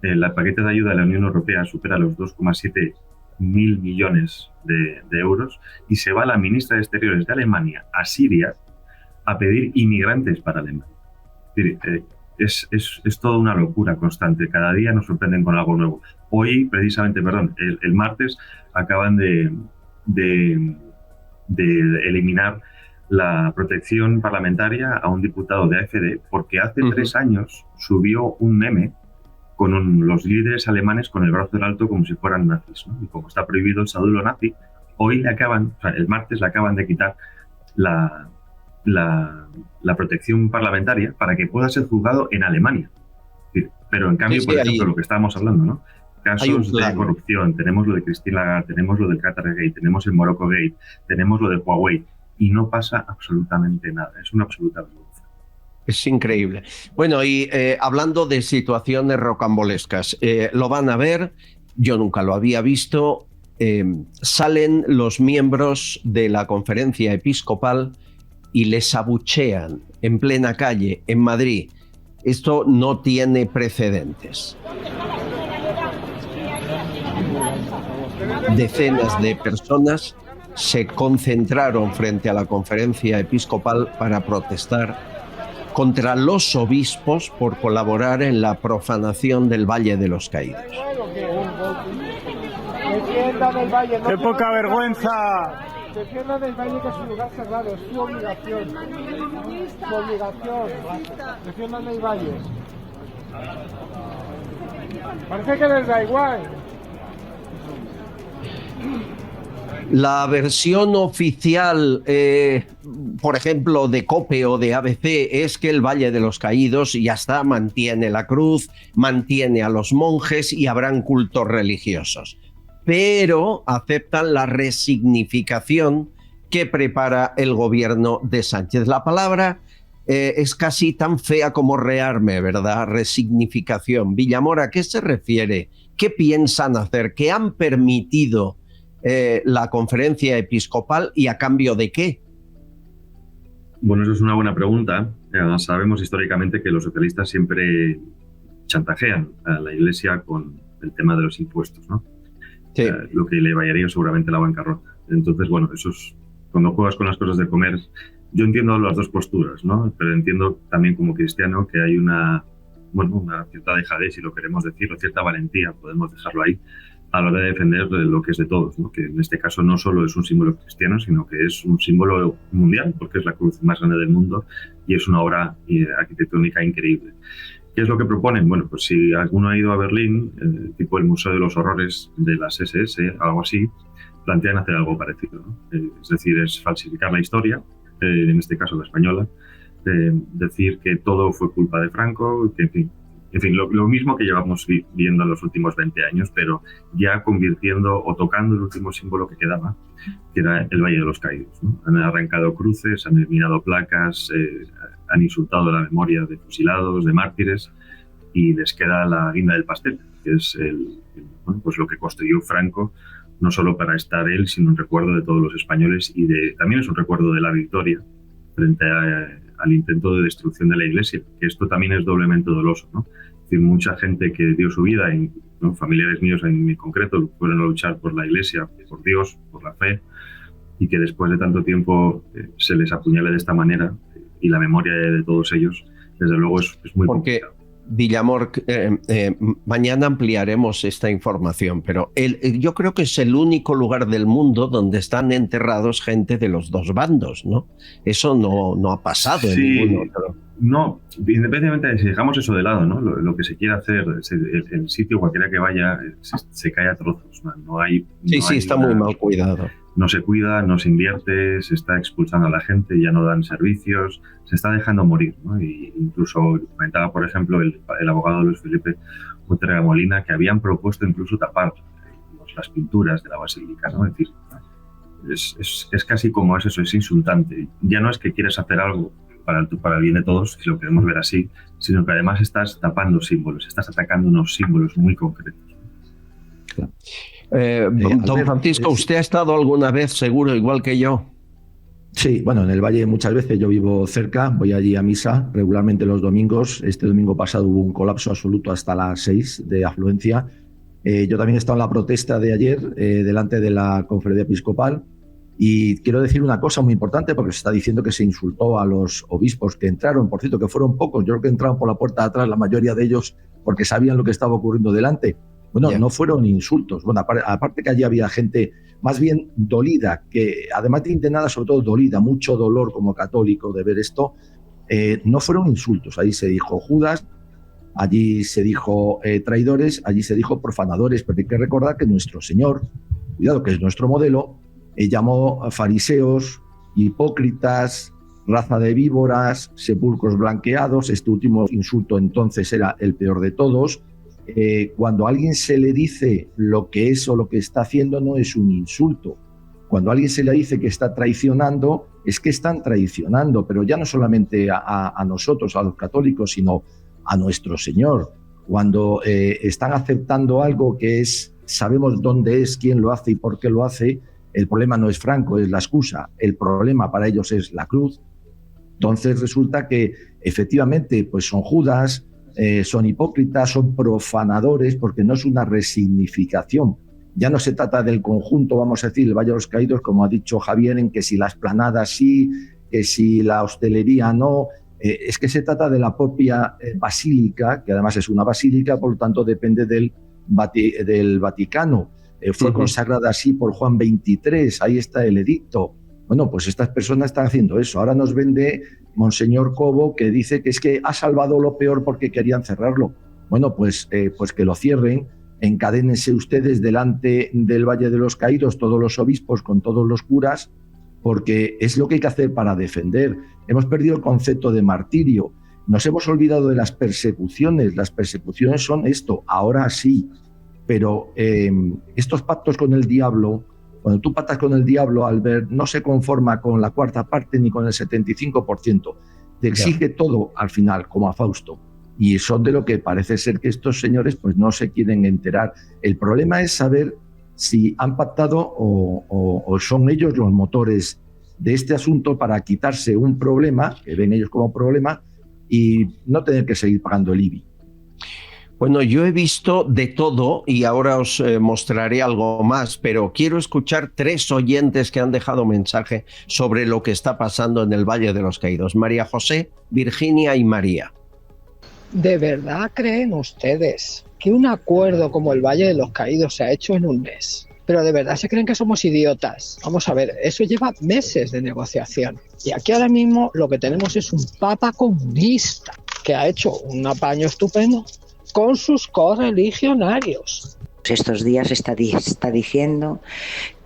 El paquete de ayuda de la Unión Europea supera los 2,7 mil millones de euros y se va la ministra de Exteriores de Alemania a Siria a pedir inmigrantes para Alemania. Es decir, es toda una locura constante. Cada día nos sorprenden con algo nuevo. Hoy, precisamente, el martes, acaban de eliminar la protección parlamentaria a un diputado de AfD porque hace 3 años subió un meme con los líderes alemanes con el brazo en alto como si fueran nazis, ¿no? Y como está prohibido el saludo nazi, hoy el martes le acaban de quitar la protección parlamentaria para que pueda ser juzgado en Alemania. Pero en cambio, por ejemplo, lo que estábamos hablando, ¿no? Casos de corrupción, tenemos lo de Christine Lagarde, tenemos lo del Qatargate, tenemos el Morocco Gate, tenemos lo de Huawei, y no pasa absolutamente nada. Es una absoluta vergüenza. Es increíble. Bueno, y hablando de situaciones rocambolescas, lo van a ver, yo nunca lo había visto, salen los miembros de la conferencia episcopal y les abuchean en plena calle en Madrid. Esto no tiene precedentes. Decenas de personas se concentraron frente a la conferencia episcopal para protestar contra los obispos por colaborar en la profanación del Valle de los Caídos. ¡Qué poca vergüenza! Defiendan el Valle, que es un lugar sagrado, es su obligación. Su obligación. Defiendan el Valle. Parece que les da igual. La versión oficial, por ejemplo, de COPE o de ABC, es que el Valle de los Caídos ya está, mantiene la cruz, mantiene a los monjes y habrán cultos religiosos. Pero aceptan la resignificación que prepara el gobierno de Sánchez. La palabra es casi tan fea como rearme, ¿verdad? Resignificación. Villamor, ¿a qué se refiere? ¿Qué piensan hacer? ¿Qué han permitido la conferencia episcopal y a cambio de qué? Bueno, eso es una buena pregunta. Sabemos históricamente que los socialistas siempre chantajean a la Iglesia con el tema de los impuestos, ¿no? Sí. Lo que le llevaría seguramente a la bancarrota. Entonces, bueno, eso es, cuando juegas con las cosas de comer, yo entiendo las dos posturas, ¿no? Pero entiendo también como cristiano que hay una cierta dejadez, si lo queremos decir, o cierta valentía, podemos dejarlo ahí, a la hora de defender lo que es de todos, ¿no? Que en este caso no solo es un símbolo cristiano, sino que es un símbolo mundial, porque es la cruz más grande del mundo y es una obra arquitectónica increíble. ¿Qué es lo que proponen? Bueno, pues si alguno ha ido a Berlín, tipo el Museo de los Horrores de las SS, algo así, plantean hacer algo parecido, ¿no? Es decir, es falsificar la historia, en este caso la española, decir que todo fue culpa de Franco, que en fin, lo mismo que llevamos viendo en los últimos 20 años, pero ya convirtiendo o tocando el último símbolo que quedaba, que era el Valle de los Caídos, ¿no? Han arrancado cruces, han eliminado placas, han insultado la memoria de fusilados, de mártires, y les queda la guinda del pastel, que es pues lo que construyó Franco, no solo para estar él, sino un recuerdo de todos los españoles y también es un recuerdo de la victoria frente al intento de destrucción de la Iglesia, que esto también es doblemente doloso, ¿no? Es decir, mucha gente que dio su vida, ¿no? Familiares míos en concreto, fueron a luchar por la Iglesia, por Dios, por la fe, y que después de tanto tiempo se les apuñale de esta manera, y la memoria de todos ellos, desde luego, es muy complicado. Villamor, mañana ampliaremos esta información, pero yo creo que es el único lugar del mundo donde están enterrados gente de los dos bandos, ¿no? Eso no ha pasado en ningún otro. No, independientemente de si dejamos eso de lado, ¿no? Lo que se quiere hacer, el sitio cualquiera que vaya se cae a trozos, ¿no? Sí, está muy mal cuidado. no se cuida, no se invierte, se está expulsando a la gente, ya no dan servicios, se está dejando morir, ¿no? Y incluso comentaba, por ejemplo, el abogado Luis Felipe Utrera Molina, que habían propuesto incluso tapar las pinturas de la basílica, ¿no? Es decir, es casi como eso, es insultante. Ya no es que quieres hacer algo para el bien de todos, si lo queremos ver así, sino que además estás tapando símbolos, estás atacando unos símbolos muy concretos. Don Francisco, ¿usted ha estado alguna vez seguro, igual que yo? Sí, bueno, en el Valle muchas veces yo vivo cerca, voy allí a misa regularmente los domingos. Este domingo pasado hubo un colapso absoluto hasta las 6 de afluencia. Yo también he estado en la protesta de ayer delante de la conferencia episcopal y quiero decir una cosa muy importante porque se está diciendo que se insultó a los obispos que entraron, por cierto, que fueron pocos. Yo creo que entraron por la puerta de atrás la mayoría de ellos porque sabían lo que estaba ocurriendo delante. Bueno, no fueron insultos. Bueno, aparte que allí había gente más bien dolida, que además de indignada, sobre todo dolida, mucho dolor como católico de ver esto, no fueron insultos. Ahí se dijo Judas, allí se dijo traidores, allí se dijo profanadores, pero hay que recordar que nuestro Señor, cuidado que es nuestro modelo, llamó a fariseos, hipócritas, raza de víboras, sepulcros blanqueados. Este último insulto entonces era el peor de todos. Cuando a alguien se le dice lo que es o lo que está haciendo, no es un insulto. Cuando a alguien se le dice que está traicionando, es que están traicionando, pero ya no solamente a nosotros, a los católicos, sino a nuestro Señor. Cuando están aceptando algo que es, sabemos dónde es, quién lo hace y por qué lo hace, el problema no es Franco, es la excusa. El problema para ellos es la cruz. Entonces resulta que efectivamente pues son Judas, son hipócritas, son profanadores, porque no es una resignificación. Ya no se trata del conjunto, vamos a decir, el Valle de los Caídos, como ha dicho Javier, en que si la esplanada sí, que si la hostelería no. Es que se trata de la propia basílica, que además es una basílica, por lo tanto depende del Vaticano. Fue consagrada así por Juan XXIII, ahí está el edicto. Bueno, pues estas personas están haciendo eso. Ahora nos vende Monseñor Cobo, que dice que es que ha salvado lo peor porque querían cerrarlo. Bueno, pues que lo cierren, encadénense ustedes delante del Valle de los Caídos, todos los obispos con todos los curas, porque es lo que hay que hacer para defender. Hemos perdido el concepto de martirio, nos hemos olvidado de las persecuciones. Las persecuciones son esto, ahora sí, pero estos pactos con el diablo, cuando tú pactas con el diablo, Albert, no se conforma con la cuarta parte ni con el 75%, te exige todo al final, como a Fausto. Y son de lo que parece ser que estos señores pues no se quieren enterar. El problema es saber si han pactado o son ellos los motores de este asunto para quitarse un problema, que ven ellos como problema, y no tener que seguir pagando el IBI. Bueno, yo he visto de todo y ahora os mostraré algo más, pero quiero escuchar 3 oyentes que han dejado mensaje sobre lo que está pasando en el Valle de los Caídos. María José, Virginia y María. ¿De verdad creen ustedes que un acuerdo como el Valle de los Caídos se ha hecho en un mes? ¿Pero de verdad se creen que somos idiotas? Vamos a ver, eso lleva meses de negociación. Y aquí ahora mismo lo que tenemos es un papa comunista que ha hecho un apaño estupendo con sus correligionarios. Estos días está diciendo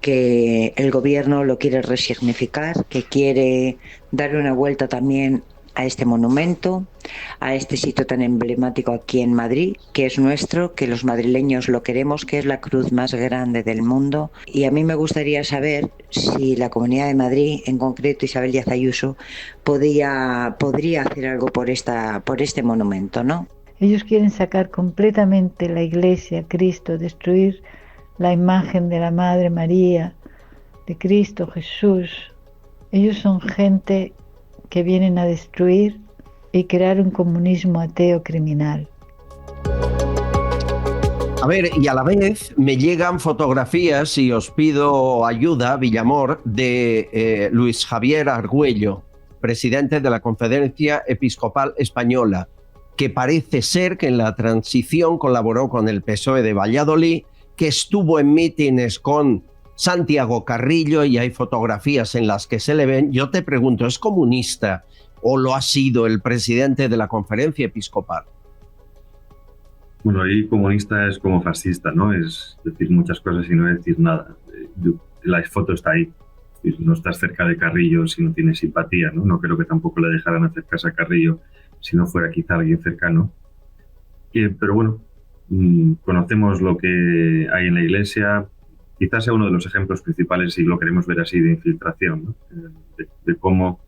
que el gobierno lo quiere resignificar, que quiere darle una vuelta también a este monumento, a este sitio tan emblemático aquí en Madrid, que es nuestro, que los madrileños lo queremos, que es la cruz más grande del mundo. Y a mí me gustaría saber si la Comunidad de Madrid, en concreto Isabel Díaz Ayuso, podría hacer algo por este monumento, ¿no? Ellos quieren sacar completamente la Iglesia, Cristo, destruir la imagen de la Madre María, de Cristo Jesús. Ellos son gente que vienen a destruir y crear un comunismo ateo criminal. A ver, y a la vez me llegan fotografías, y os pido ayuda, Villamor, de Luis Javier Argüello, presidente de la Conferencia Episcopal Española, que parece ser que en la transición colaboró con el PSOE de Valladolid, que estuvo en mítines con Santiago Carrillo, y hay fotografías en las que se le ven. Yo te pregunto, ¿es comunista o lo ha sido el presidente de la Conferencia Episcopal? Bueno, ahí comunista es como fascista, ¿no? Es decir muchas cosas y no decir nada. la foto está ahí. Si no estás cerca de Carrillo, si no tienes simpatía, ¿no? No creo que tampoco le dejaran acercarse a Carrillo si no fuera quizá alguien cercano. Pero bueno, conocemos lo que hay en la Iglesia. Quizás sea uno de los ejemplos principales, si lo queremos ver así, de infiltración, ¿no? De cómo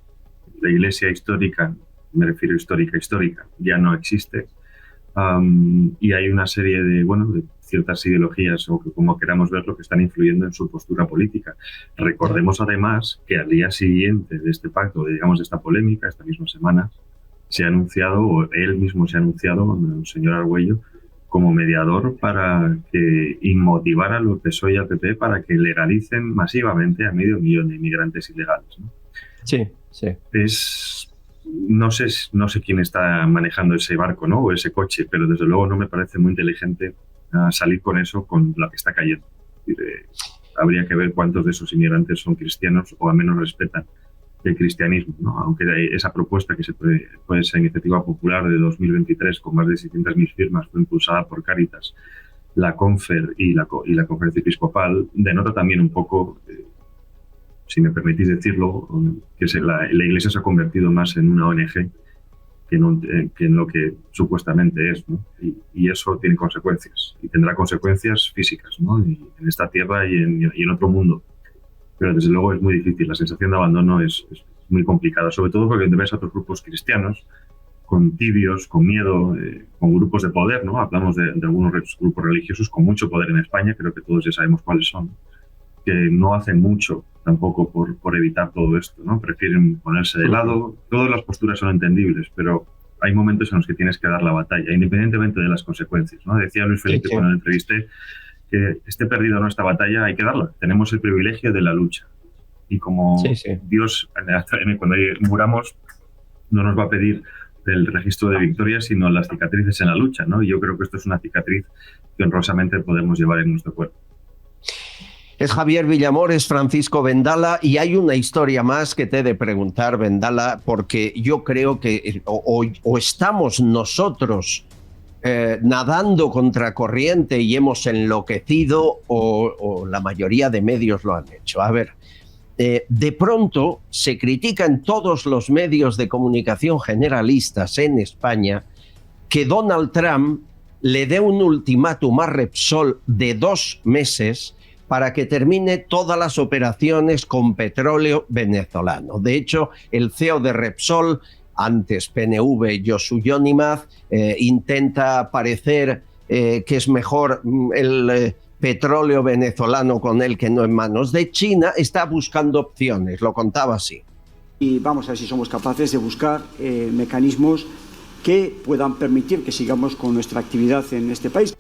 la Iglesia histórica, me refiero histórica, ya no existe. Y hay una serie de ciertas ideologías, o como queramos verlo, que están influyendo en su postura política. Recordemos además que al día siguiente de este pacto, de esta polémica, esta misma semana, se ha anunciado, o él mismo se ha anunciado, el señor Argüello, como mediador para que motivara a los PSOE y al PP para que legalicen masivamente a 500.000 de inmigrantes ilegales, ¿no? Sí, sí. No sé quién está manejando ese barco, ¿no? O ese coche, pero desde luego no me parece muy inteligente salir con eso, con la que está cayendo. Habría que ver cuántos de esos inmigrantes son cristianos o al menos respetan el cristianismo, ¿no? Aunque esa propuesta, que fue esa iniciativa popular de 2023 con más de 600.000 firmas, fue impulsada por Cáritas, la Confer y la Conferencia Episcopal, denota también un poco, si me permitís decirlo, que la Iglesia se ha convertido más en una ONG que en lo que supuestamente es, ¿no? Y eso tiene consecuencias, y tendrá consecuencias físicas, ¿no? Y en esta tierra y en otro mundo. Pero desde luego es muy difícil, la sensación de abandono es muy complicada, sobre todo porque ves a otros grupos cristianos con tibios, con miedo, con grupos de poder, ¿no? Hablamos de algunos grupos religiosos con mucho poder en España, creo que todos ya sabemos cuáles son, que no hacen mucho tampoco por evitar todo esto, ¿no? Prefieren ponerse de lado. Todas las posturas son entendibles, pero hay momentos en los que tienes que dar la batalla, independientemente de las consecuencias, ¿no? Decía Luis Felipe cuando le entrevisté que esté perdido nuestra batalla, hay que darla. Tenemos el privilegio de la lucha. Y como Dios, cuando muramos, no nos va a pedir el registro de victorias, sino las cicatrices en la lucha, ¿no? Y yo creo que esto es una cicatriz que honrosamente podemos llevar en nuestro cuerpo. Es Javier Villamor, es Francisco Vendala, y hay una historia más que te he de preguntar, Vendala, porque yo creo que o estamos nosotros nadando contracorriente y hemos enloquecido, o la mayoría de medios lo han hecho. A ver, de pronto se critica en todos los medios de comunicación generalistas en España que Donald Trump le dé un ultimátum a Repsol de 2 meses para que termine todas las operaciones con petróleo venezolano. De hecho, el CEO de Repsol, antes PNV, Josu Yonimaz, intenta parecer que es mejor el petróleo venezolano con él que no en manos de China. Está buscando opciones, lo contaba así. Y vamos a ver si somos capaces de buscar mecanismos que puedan permitir que sigamos con nuestra actividad en este país.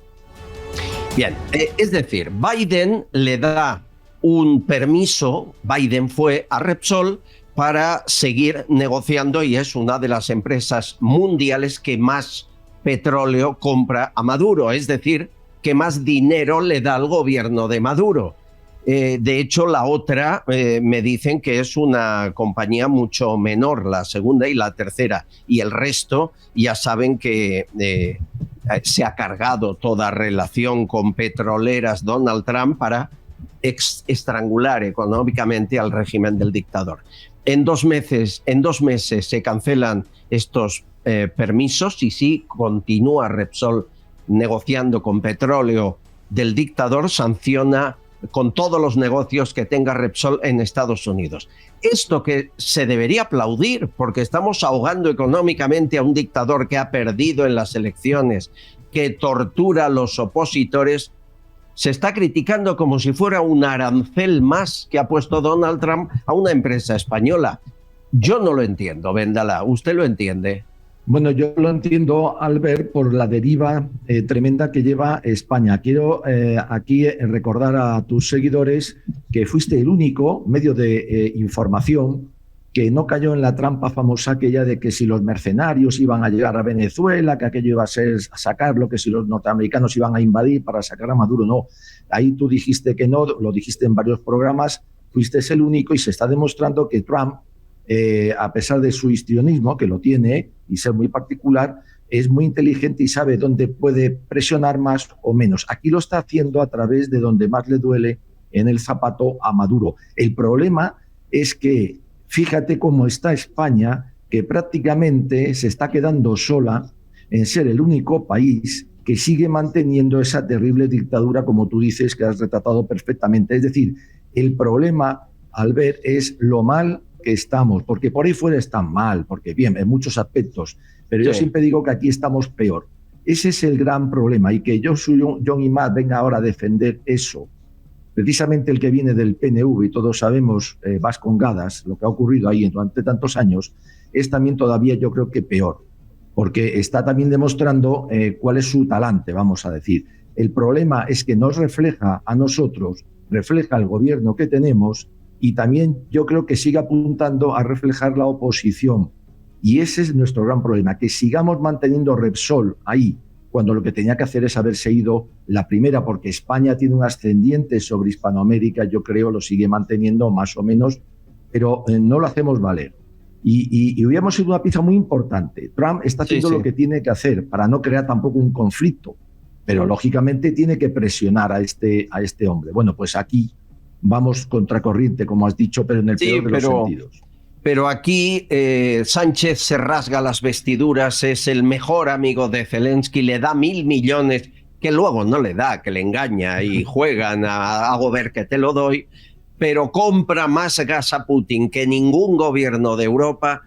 Bien, es decir, Biden le da un permiso, Biden fue a Repsol para seguir negociando, y es una de las empresas mundiales que más petróleo compra a Maduro, es decir, que más dinero le da al gobierno de Maduro. De hecho, la otra me dicen que es una compañía mucho menor, la segunda y la tercera, y el resto ya saben que se ha cargado toda relación con petroleras Donald Trump para estrangular económicamente al régimen del dictador. En 2 meses se cancelan estos permisos, y sí, continúa Repsol negociando con petróleo del dictador, sanciona con todos los negocios que tenga Repsol en Estados Unidos. Esto que se debería aplaudir, porque estamos ahogando económicamente a un dictador que ha perdido en las elecciones, que tortura a los opositores, se está criticando como si fuera un arancel más que ha puesto Donald Trump a una empresa española. Yo no lo entiendo, Vendala. ¿Usted lo entiende? Bueno, yo lo entiendo, Albert, por la deriva tremenda que lleva España. Quiero aquí recordar a tus seguidores que fuiste el único medio de información que no cayó en la trampa famosa aquella de que si los mercenarios iban a llegar a Venezuela, que aquello iba a ser a sacarlo, que si los norteamericanos iban a invadir para sacar a Maduro. No, ahí tú dijiste que no, lo dijiste en varios programas, fuiste el único, y se está demostrando que Trump, a pesar de su histrionismo, que lo tiene, y ser muy particular, es muy inteligente y sabe dónde puede presionar más o menos. Aquí lo está haciendo a través de donde más le duele, en el zapato a Maduro. El problema es que fíjate cómo está España, que prácticamente se está quedando sola en ser el único país que sigue manteniendo esa terrible dictadura, como tú dices, que has retratado perfectamente. Es decir, el problema, Albert, es lo mal que estamos, porque por ahí fuera están mal, porque bien, en muchos aspectos, pero yo siempre digo que aquí estamos peor. Ese es el gran problema, y que John Imaz venga ahora a defender eso, precisamente el que viene del PNV, y todos sabemos, Vascongadas, lo que ha ocurrido ahí durante tantos años, es también todavía, yo creo que peor, porque está también demostrando cuál es su talante, vamos a decir. El problema es que nos refleja a nosotros, refleja el gobierno que tenemos, y también yo creo que sigue apuntando a reflejar la oposición. Y ese es nuestro gran problema, que sigamos manteniendo Repsol ahí, cuando lo que tenía que hacer es haberse ido la primera, porque España tiene un ascendiente sobre Hispanoamérica, yo creo, lo sigue manteniendo más o menos, pero no lo hacemos valer. Y hubiéramos sido una pieza muy importante. Trump está haciendo lo que tiene que hacer para no crear tampoco un conflicto, pero lógicamente tiene que presionar a este hombre. Bueno, pues aquí vamos contracorriente, como has dicho, pero en el peor de los sentidos. Pero aquí Sánchez se rasga las vestiduras, es el mejor amigo de Zelensky, le da 1.000 millones, que luego no le da, que le engaña y juegan a hago ver que te lo doy, pero compra más gas a Putin que ningún gobierno de Europa.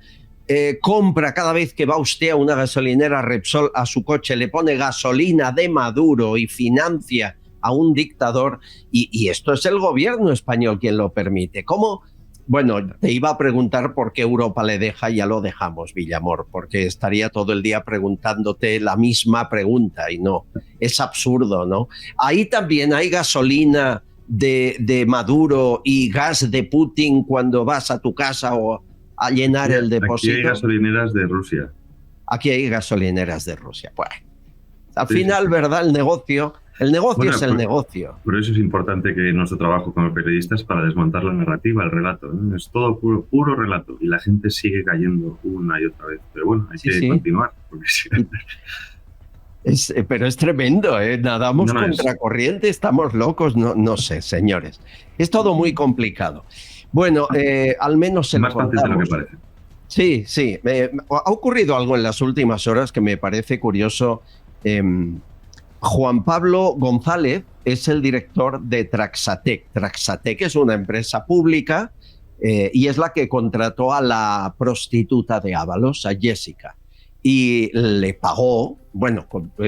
Compra cada vez que va usted a una gasolinera Repsol, a su coche, le pone gasolina de Maduro y financia a un dictador, y esto es el gobierno español quien lo permite. ¿Cómo? Bueno, te iba a preguntar por qué Europa le deja, ya lo dejamos, Villamor, porque estaría todo el día preguntándote la misma pregunta y no, es absurdo, ¿no? Ahí también hay gasolina de Maduro y gas de Putin cuando vas a tu casa o a llenar el depósito. Aquí hay gasolineras de Rusia. Aquí hay gasolineras de Rusia. Pues, al final, ¿verdad? El negocio es el negocio. Por eso es importante que nuestro trabajo como periodistas para desmontar la narrativa, el relato, ¿no? Es todo puro relato y la gente sigue cayendo una y otra vez. Pero bueno, hay que continuar. Porque pero es tremendo, ¿eh? Nadamos contracorriente, estamos locos, no sé, señores. Es todo muy complicado. Bueno, al menos se más fácil de lo que parece. Sí. Ha ocurrido algo en las últimas horas que me parece curioso. Juan Pablo González es el director de Traxatec. Traxatec es una empresa pública y es la que contrató a la prostituta de Ábalos, a Jessica. Y le pagó, bueno,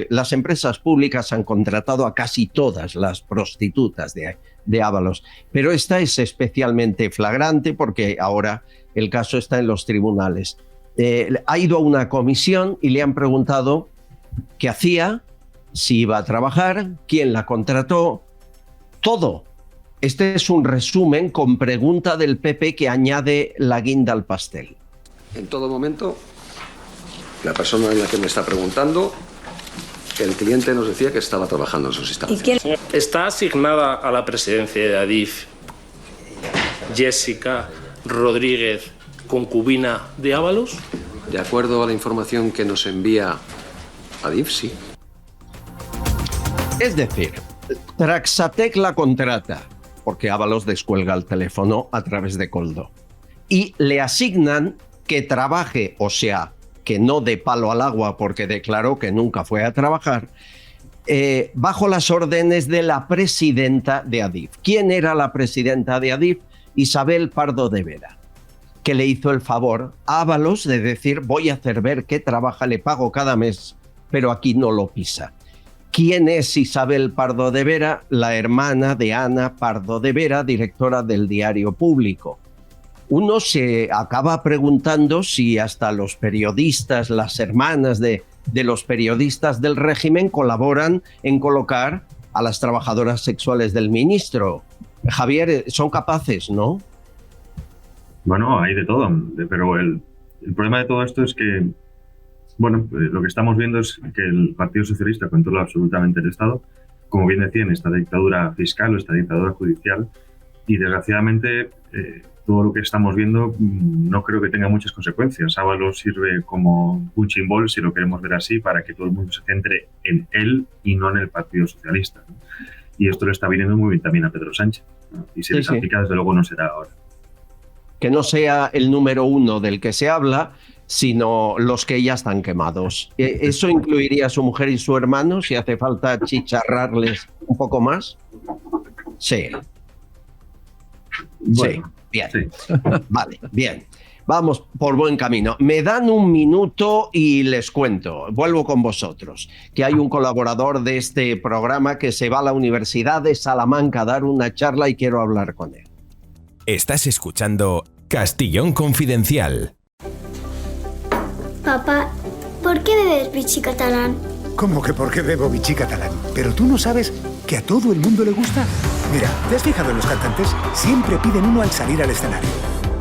las empresas públicas han contratado a casi todas las prostitutas de Ábalos, pero esta es especialmente flagrante porque ahora el caso está en los tribunales. Ha ido a una comisión y le han preguntado qué hacía, si iba a trabajar, quién la contrató, todo. Este es un resumen con pregunta del PP que añade la guinda al pastel. En todo momento, la persona en la que me está preguntando, el cliente nos decía que estaba trabajando en sus instalaciones. Está asignada a la presidencia de Adif Jessica Rodríguez, concubina de Ábalos. De acuerdo a la información que nos envía Adif, sí. Es decir, Traxatec la contrata porque Ábalos descuelga el teléfono a través de Coldo y le asignan que trabaje, o sea, que no dé palo al agua porque declaró que nunca fue a trabajar, bajo las órdenes de la presidenta de Adif. ¿Quién era la presidenta de Adif? Isabel Pardo de Vera, que le hizo el favor a Ábalos de decir voy a hacer ver que trabaja, le pago cada mes, pero aquí no lo pisa. ¿Quién es Isabel Pardo de Vera? La hermana de Ana Pardo de Vera, directora del Diario Público. Uno se acaba preguntando si hasta los periodistas, las hermanas de los periodistas del régimen colaboran en colocar a las trabajadoras sexuales del ministro. Javier, son capaces, ¿no? Bueno, hay de todo, pero el problema de todo esto es que bueno, lo que estamos viendo es que el Partido Socialista controla absolutamente el Estado, como bien decían, esta dictadura fiscal o esta dictadura judicial, y desgraciadamente todo lo que estamos viendo no creo que tenga muchas consecuencias. Ábalos sirve como punching ball, si lo queremos ver así, para que todo el mundo se centre en él y no en el Partido Socialista, ¿no? Y esto le está viniendo muy bien también a Pedro Sánchez. Y si desaplica, desde luego no será ahora. Que no sea el número 1 del que se habla, sino los que ya están quemados. ¿Eso incluiría a su mujer y su hermano, si hace falta chicharrarles un poco más? Sí. Bueno, sí, bien. Sí. Vale, bien. Vamos por buen camino. Me dan un minuto y les cuento. Vuelvo con vosotros. Que hay un colaborador de este programa que se va a la Universidad de Salamanca a dar una charla y quiero hablar con él. Estás escuchando Castellón Confidencial. Papá, ¿por qué bebes Vichy catalán? ¿Cómo que por qué bebo Vichy catalán? ¿Pero tú no sabes que a todo el mundo le gusta? Mira, ¿te has fijado en los cantantes? Siempre piden uno al salir al escenario.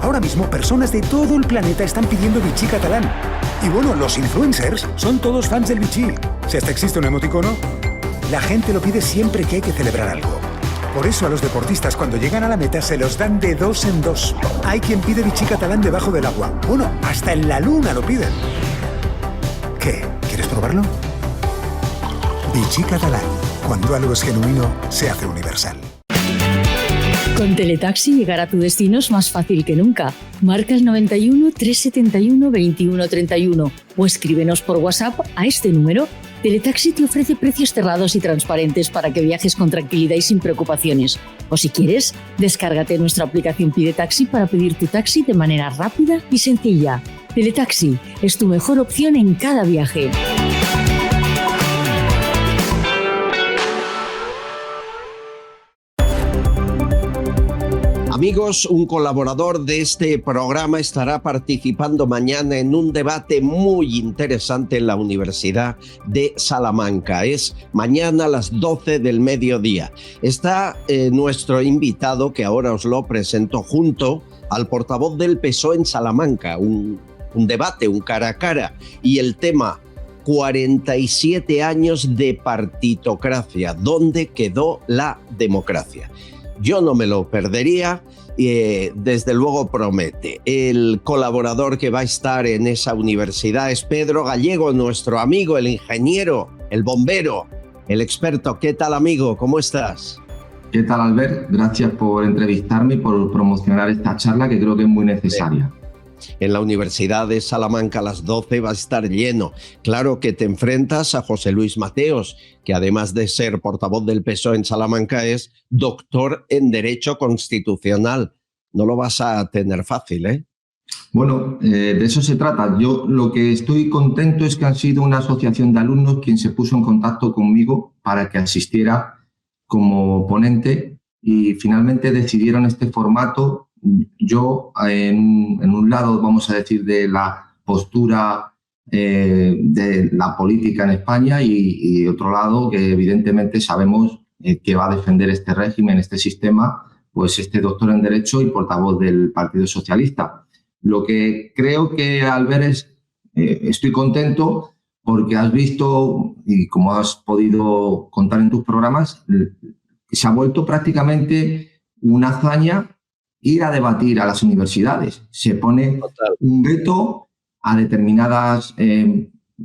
Ahora mismo personas de todo el planeta están pidiendo Vichy catalán. Y bueno, los influencers son todos fans del Vichy. Si hasta existe un emoticono, la gente lo pide siempre que hay que celebrar algo. Por eso a los deportistas cuando llegan a la meta se los dan de 2 en 2. Hay quien pide Vichy catalán debajo del agua. Bueno, hasta en la luna lo piden. ¿Qué? ¿Quieres probarlo? Vichy catalán. Cuando algo es genuino, se hace universal. Con Teletaxi llegar a tu destino es más fácil que nunca. Marca el 91 371 2131 o escríbenos por WhatsApp a este número. Teletaxi te ofrece precios cerrados y transparentes para que viajes con tranquilidad y sin preocupaciones. O si quieres, descárgate nuestra aplicación Pide Taxi para pedir tu taxi de manera rápida y sencilla. Teletaxi es tu mejor opción en cada viaje. Amigos, un colaborador de este programa estará participando mañana en un debate muy interesante en la Universidad de Salamanca. Es mañana a las 12 del mediodía. Está nuestro invitado, que ahora os lo presento, junto al portavoz del PSOE en Salamanca. Un debate, un cara a cara. Y el tema, 47 años de partitocracia. ¿Dónde quedó la democracia? Yo no me lo perdería, desde luego promete. El colaborador que va a estar en esa universidad es Pedro Gallego, nuestro amigo, el ingeniero, el bombero, el experto. ¿Qué tal, amigo? ¿Cómo estás? ¿Qué tal, Albert? Gracias por entrevistarme y por promocionar esta charla que creo que es muy necesaria. En la Universidad de Salamanca a las 12 va a estar lleno. Claro que te enfrentas a José Luis Mateos, que además de ser portavoz del PSOE en Salamanca es doctor en Derecho Constitucional. No lo vas a tener fácil, ¿eh? Bueno, de eso se trata. Yo lo que estoy contento es que han sido una asociación de alumnos quien se puso en contacto conmigo para que asistiera como ponente y finalmente decidieron este formato. Yo, en un lado, vamos a decir, de la postura de la política en España y otro lado, que evidentemente sabemos que va a defender este régimen, este sistema, pues este doctor en Derecho y portavoz del Partido Socialista. Lo que creo que al ver estoy contento porque has visto, y como has podido contar en tus programas, se ha vuelto prácticamente una hazaña ir a debatir a las universidades. Se pone un veto a determinadas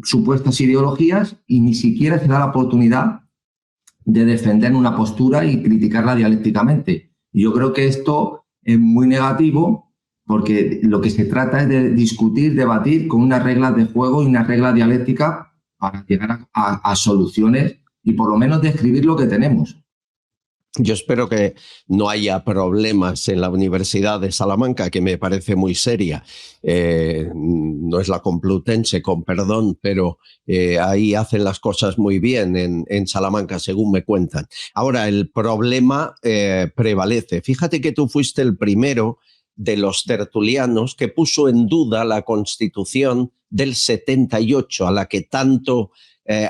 supuestas ideologías y ni siquiera se da la oportunidad de defender una postura y criticarla dialécticamente. Y yo creo que esto es muy negativo porque lo que se trata es de discutir, debatir con unas reglas de juego y una regla dialéctica para llegar a soluciones y por lo menos describir lo que tenemos. Yo espero que no haya problemas en la Universidad de Salamanca, que me parece muy seria. No es la Complutense, con perdón, pero ahí hacen las cosas muy bien en Salamanca, según me cuentan. Ahora, el problema prevalece. Fíjate que tú fuiste el primero de los tertulianos que puso en duda la Constitución del 78, a la que tanto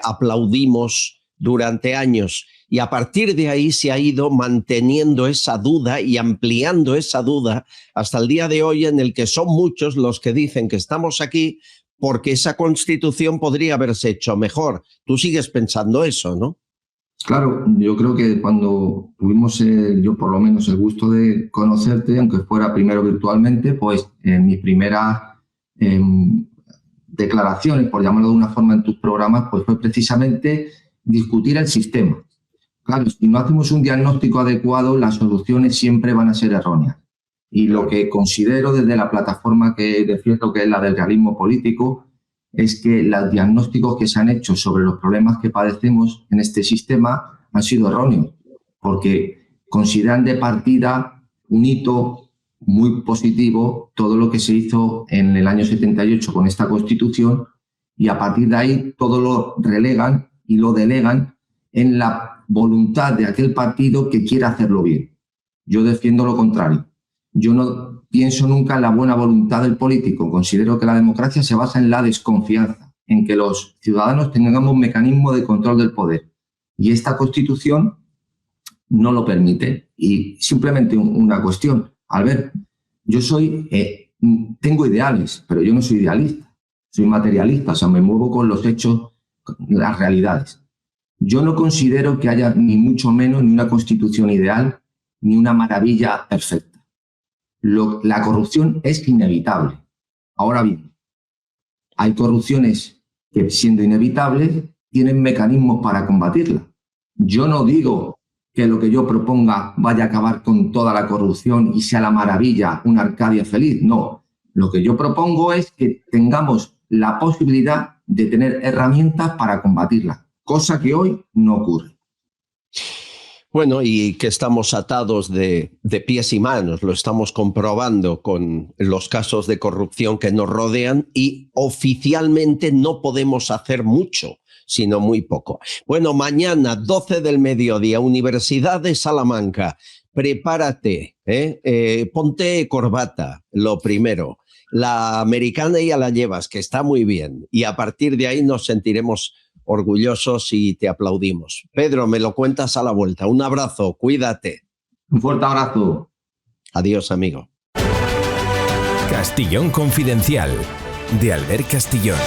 aplaudimos durante años. Y a partir de ahí se ha ido manteniendo esa duda y ampliando esa duda hasta el día de hoy, en el que son muchos los que dicen que estamos aquí porque esa Constitución podría haberse hecho mejor. Tú sigues pensando eso, ¿no? Claro, yo creo que cuando tuvimos, yo por lo menos, el gusto de conocerte, aunque fuera primero virtualmente, pues en mis primeras declaraciones, por llamarlo de una forma, en tus programas, pues fue precisamente discutir el sistema. Claro, si no hacemos un diagnóstico adecuado, las soluciones siempre van a ser erróneas. Y lo que considero desde la plataforma que defiendo, que es la del realismo político, es que los diagnósticos que se han hecho sobre los problemas que padecemos en este sistema han sido erróneos, porque consideran de partida un hito muy positivo todo lo que se hizo en el año 78 con esta Constitución, y a partir de ahí todo lo relegan y lo delegan en la voluntad de aquel partido que quiere hacerlo bien. Yo defiendo lo contrario. Yo no pienso nunca en la buena voluntad del político. Considero que la democracia se basa en la desconfianza, en que los ciudadanos tengamos un mecanismo de control del poder. Y esta Constitución no lo permite. Y simplemente una cuestión. Albert, yo tengo ideales, pero yo no soy idealista. Soy materialista, o sea, me muevo con los hechos, las realidades. Yo no considero que haya ni mucho menos ni una Constitución ideal ni una maravilla perfecta. La corrupción es inevitable. Ahora bien, hay corrupciones que, siendo inevitables, tienen mecanismos para combatirla. Yo no digo que lo que yo proponga vaya a acabar con toda la corrupción y sea la maravilla, una Arcadia feliz. No, lo que yo propongo es que tengamos la posibilidad de tener herramientas para combatirla, cosa que hoy no ocurre. Bueno, y que estamos atados de pies y manos, lo estamos comprobando con los casos de corrupción que nos rodean, y oficialmente no podemos hacer mucho, sino muy poco. Bueno, mañana, 12 del mediodía, Universidad de Salamanca, prepárate, ponte corbata, lo primero. La americana ya la llevas, que está muy bien, y a partir de ahí nos sentiremos orgullosos y te aplaudimos. Pedro, me lo cuentas a la vuelta. Un abrazo, cuídate. Un fuerte abrazo. Adiós, amigo. Castillón Confidencial, de Albert Castillón.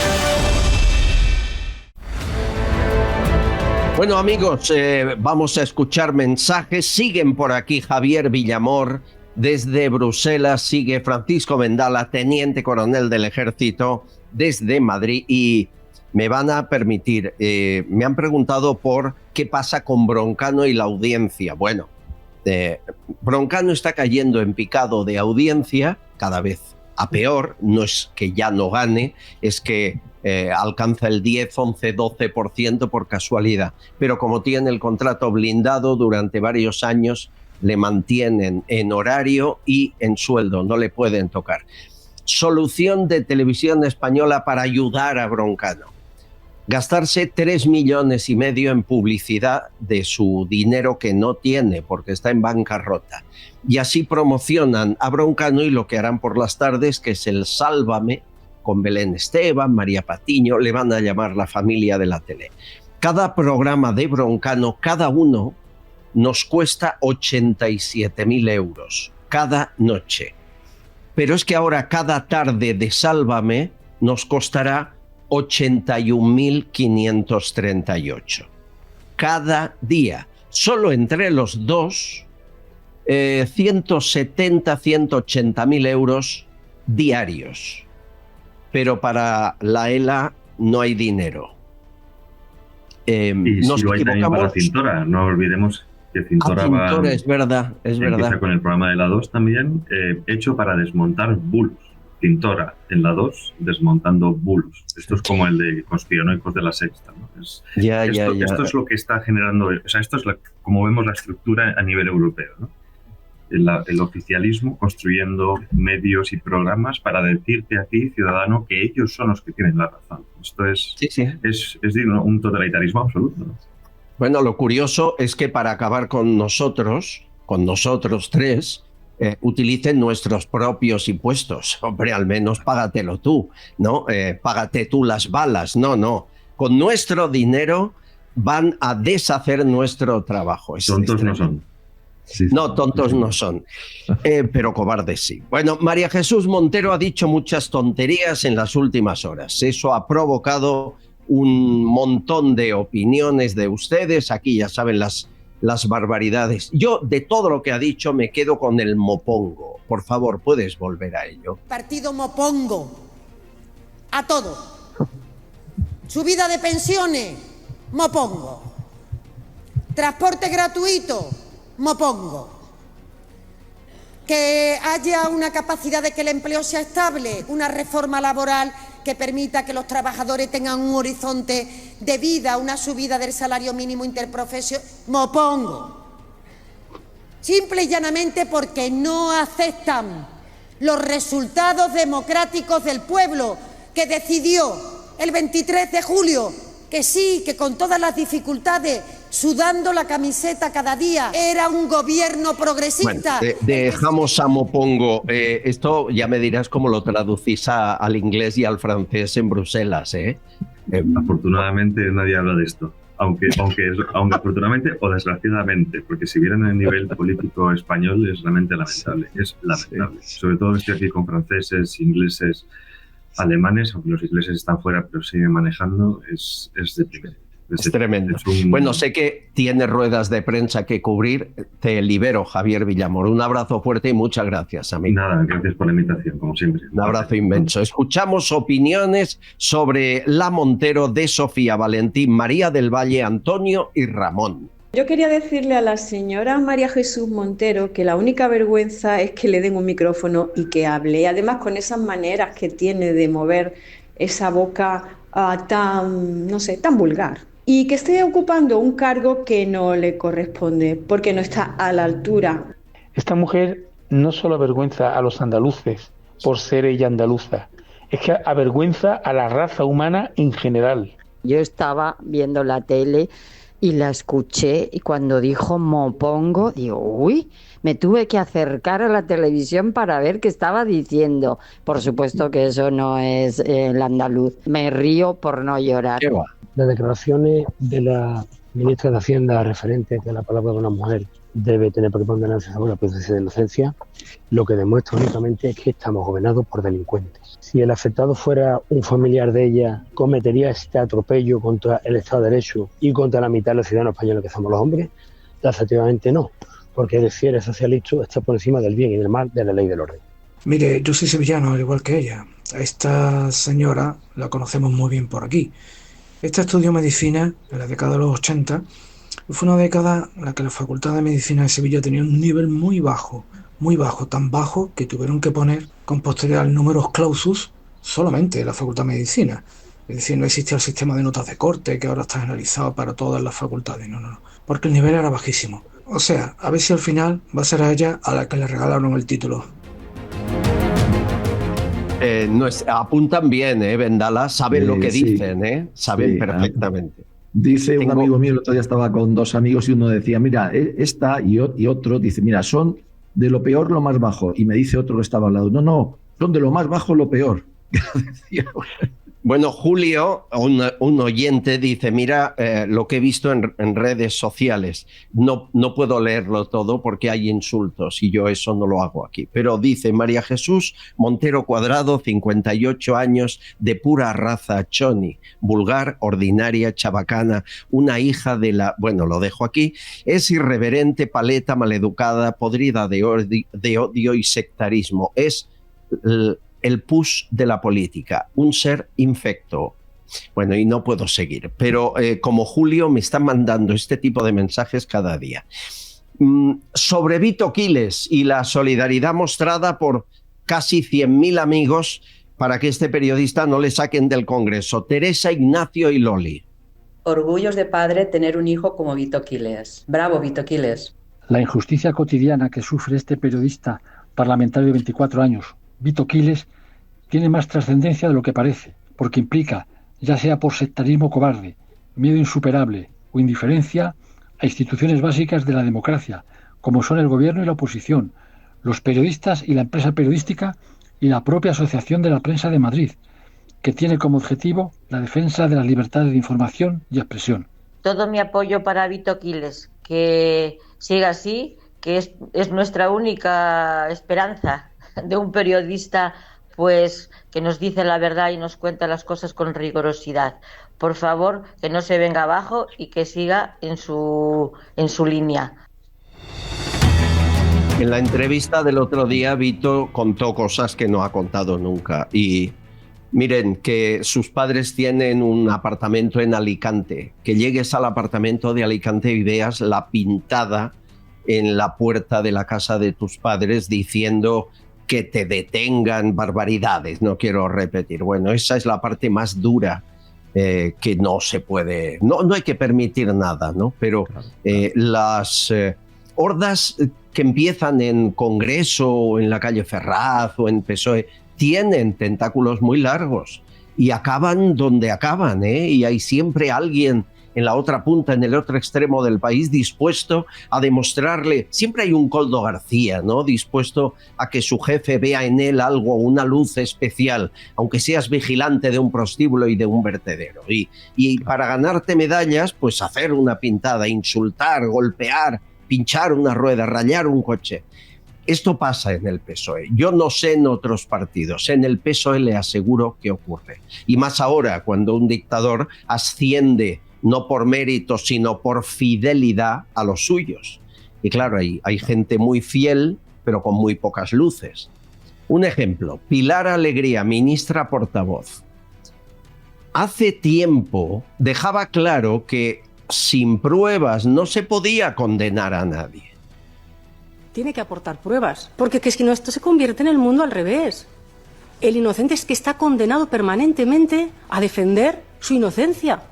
Bueno, amigos, vamos a escuchar mensajes. Siguen por aquí Javier Villamor desde Bruselas, sigue Francisco Vendala, teniente coronel del Ejército desde Madrid, y me van a permitir, me han preguntado por qué pasa con Broncano y la audiencia. Bueno, Broncano está cayendo en picado de audiencia cada vez a peor. No es que ya no gane, es que alcanza el 10, 11, 12% por casualidad. Pero como tiene el contrato blindado durante varios años, le mantienen en horario y en sueldo, no le pueden tocar. Solución de Televisión Española para ayudar a Broncano: gastarse 3,5 millones en publicidad de su dinero que no tiene porque está en bancarrota. Y así promocionan a Broncano, y lo que harán por las tardes, que es el Sálvame, con Belén Esteban, María Patiño, le van a llamar la familia de la tele. Cada programa de Broncano, cada uno, nos cuesta 87.000 euros cada noche. Pero es que ahora cada tarde de Sálvame nos costará 81.538. Cada día. Solo entre los dos, 170, 180.000 euros diarios. Pero para la ELA no hay dinero. Y nos si lo hay también para Cintora, no olvidemos que Cintora Cintora va, es verdad. Empieza con el programa de la 2 también, hecho para desmontar bulos. Cintora en la 2 desmontando bulos. Esto es como el de conspiranoicos de la Sexta, ¿no? Esto es lo que está generando, o sea, esto es como vemos la estructura a nivel europeo, ¿no? El oficialismo construyendo medios y programas para decirte a ti, ciudadano, que ellos son los que tienen la razón. Esto es un totalitarismo absoluto, ¿no? Bueno, lo curioso es que para acabar con nosotros tres, utilicen nuestros propios impuestos. Hombre, al menos págatelo tú, ¿no? Págate tú las balas. No. Con nuestro dinero van a deshacer nuestro trabajo. Tontos no son. No, tontos no son, pero cobardes sí. Bueno, María Jesús Montero ha dicho muchas tonterías en las últimas horas. Eso ha provocado un montón de opiniones de ustedes. Aquí ya saben las barbaridades. Yo, de todo lo que ha dicho, me quedo con el mopongo. Por favor, ¿puedes volver a ello? Partido mopongo. A todo. Subida de pensiones, mopongo. Transporte gratuito, me opongo. Que haya una capacidad de que el empleo sea estable, una reforma laboral que permita que los trabajadores tengan un horizonte de vida, una subida del salario mínimo interprofesional, me opongo. Simple y llanamente porque no aceptan los resultados democráticos del pueblo que decidió el 23 de julio que sí, que con todas las dificultades, sudando la camiseta cada día, era un gobierno progresista. Bueno, dejamos a Mopongo. Esto ya me dirás cómo lo traducís al inglés y al francés en Bruselas, ¿eh? Afortunadamente nadie habla de esto. Aunque afortunadamente o desgraciadamente, porque si vieran el nivel político español es realmente lamentable. Es lamentable. Sí. Sobre todo estoy aquí con franceses, ingleses, alemanes, aunque los ingleses están fuera pero siguen manejando, es deprimente. Es tremendo. Bueno, sé que tienes ruedas de prensa que cubrir. Te libero, Javier Villamor. Un abrazo fuerte y muchas gracias, amigo. Nada, gracias por la invitación, como siempre. Un abrazo inmenso. Escuchamos opiniones sobre la Montero de Sofía, Valentín, María del Valle, Antonio y Ramón. Yo quería decirle a la señora María Jesús Montero que la única vergüenza es que le den un micrófono y que hable. Y además con esas maneras que tiene de mover esa boca tan vulgar. Y que esté ocupando un cargo que no le corresponde, porque no está a la altura. Esta mujer no solo avergüenza a los andaluces por ser ella andaluza, es que avergüenza a la raza humana en general. Yo estaba viendo la tele y la escuché y cuando dijo mopongo, digo, uy, me tuve que acercar a la televisión para ver qué estaba diciendo. Por supuesto que eso no es el andaluz. Me río por no llorar. ¿Qué va? Las declaraciones de la ministra de Hacienda referente a que la palabra de una mujer debe tener preponderancia sobre la presunción de inocencia, lo que demuestra únicamente es que estamos gobernados por delincuentes. Si el afectado fuera un familiar de ella, cometería este atropello contra el Estado de Derecho y contra la mitad de los ciudadanos españoles que somos los hombres, efectivamente no, porque el fiel socialista está por encima del bien y del mal de la ley del orden. Mire, yo soy sevillano, al igual que ella. A esta señora la conocemos muy bien por aquí. Esta estudió medicina en la década de los 80. Fue una década en la que la Facultad de Medicina de Sevilla tenía un nivel muy bajo, tan bajo que tuvieron que poner con posterioridad números clausus solamente en la Facultad de Medicina. Es decir, no existía el sistema de notas de corte que ahora está generalizado para todas las facultades. No, porque el nivel era bajísimo. O sea, a ver si al final va a ser a ella a la que le regalaron el título. Apuntan bien, Vendala, saben lo que dicen, saben perfectamente. Dice un amigo mío, el otro día estaba con dos amigos y uno decía, mira, esta y otro dice, mira, son de lo peor lo más bajo. Y me dice otro que estaba al lado, no, son de lo más bajo lo peor. Bueno, Julio, un oyente, dice, mira lo que he visto en redes sociales. No puedo leerlo todo porque hay insultos y yo eso no lo hago aquí. Pero dice María Jesús Montero Cuadrado, 58 años, de pura raza choni, vulgar, ordinaria, chabacana, una hija de la... Bueno, lo dejo aquí. Es irreverente, paleta, maleducada, podrida de odio y sectarismo. Es... el pus de la política, un ser infecto. Bueno, y no puedo seguir, pero como Julio me están mandando este tipo de mensajes cada día. Sobre Vito Quiles y la solidaridad mostrada por casi 100.000 amigos para que este periodista no le saquen del Congreso. Teresa, Ignacio y Loli. Orgullos de padre tener un hijo como Vito Quiles. Bravo, Vito Quiles. La injusticia cotidiana que sufre este periodista parlamentario de 24 años, Vito Quiles, tiene más trascendencia de lo que parece, porque implica, ya sea por sectarismo cobarde, miedo insuperable o indiferencia a instituciones básicas de la democracia, como son el gobierno y la oposición, los periodistas y la empresa periodística y la propia Asociación de la Prensa de Madrid, que tiene como objetivo la defensa de las libertades de información y expresión. Todo mi apoyo para Vito Quiles, que siga así, que es nuestra única esperanza de un periodista pues que nos dice la verdad y nos cuenta las cosas con rigurosidad. Por favor, que no se venga abajo y que siga en su línea. En la entrevista del otro día, Vito contó cosas que no ha contado nunca y Miren, que sus padres tienen un apartamento en Alicante, que llegues al apartamento de Alicante y veas la pintada en la puerta de la casa de tus padres diciendo que te detengan, barbaridades, no quiero repetir. Bueno, esa es la parte más dura que no se puede, no hay que permitir nada, ¿no? Pero las hordas que empiezan en Congreso o en la calle Ferraz o en PSOE tienen tentáculos muy largos y acaban donde acaban, ¿eh? Y hay siempre alguien en la otra punta, en el otro extremo del país, dispuesto a demostrarle, siempre hay un Koldo García, ¿no? Dispuesto a que su jefe vea en él algo, una luz especial, aunque seas vigilante de un prostíbulo y de un vertedero. Y para ganarte medallas, pues hacer una pintada, insultar, golpear, pinchar una rueda, rayar un coche. Esto pasa en el PSOE. Yo no sé en otros partidos. En el PSOE le aseguro que ocurre. Y más ahora, cuando un dictador asciende no por mérito, sino por fidelidad a los suyos. Y claro, hay gente muy fiel, pero con muy pocas luces. Un ejemplo, Pilar Alegría, ministra portavoz. Hace tiempo dejaba claro que sin pruebas no se podía condenar a nadie. Tiene que aportar pruebas, porque es que no, esto se convierte en el mundo al revés. El inocente es que está condenado permanentemente a defender su inocencia.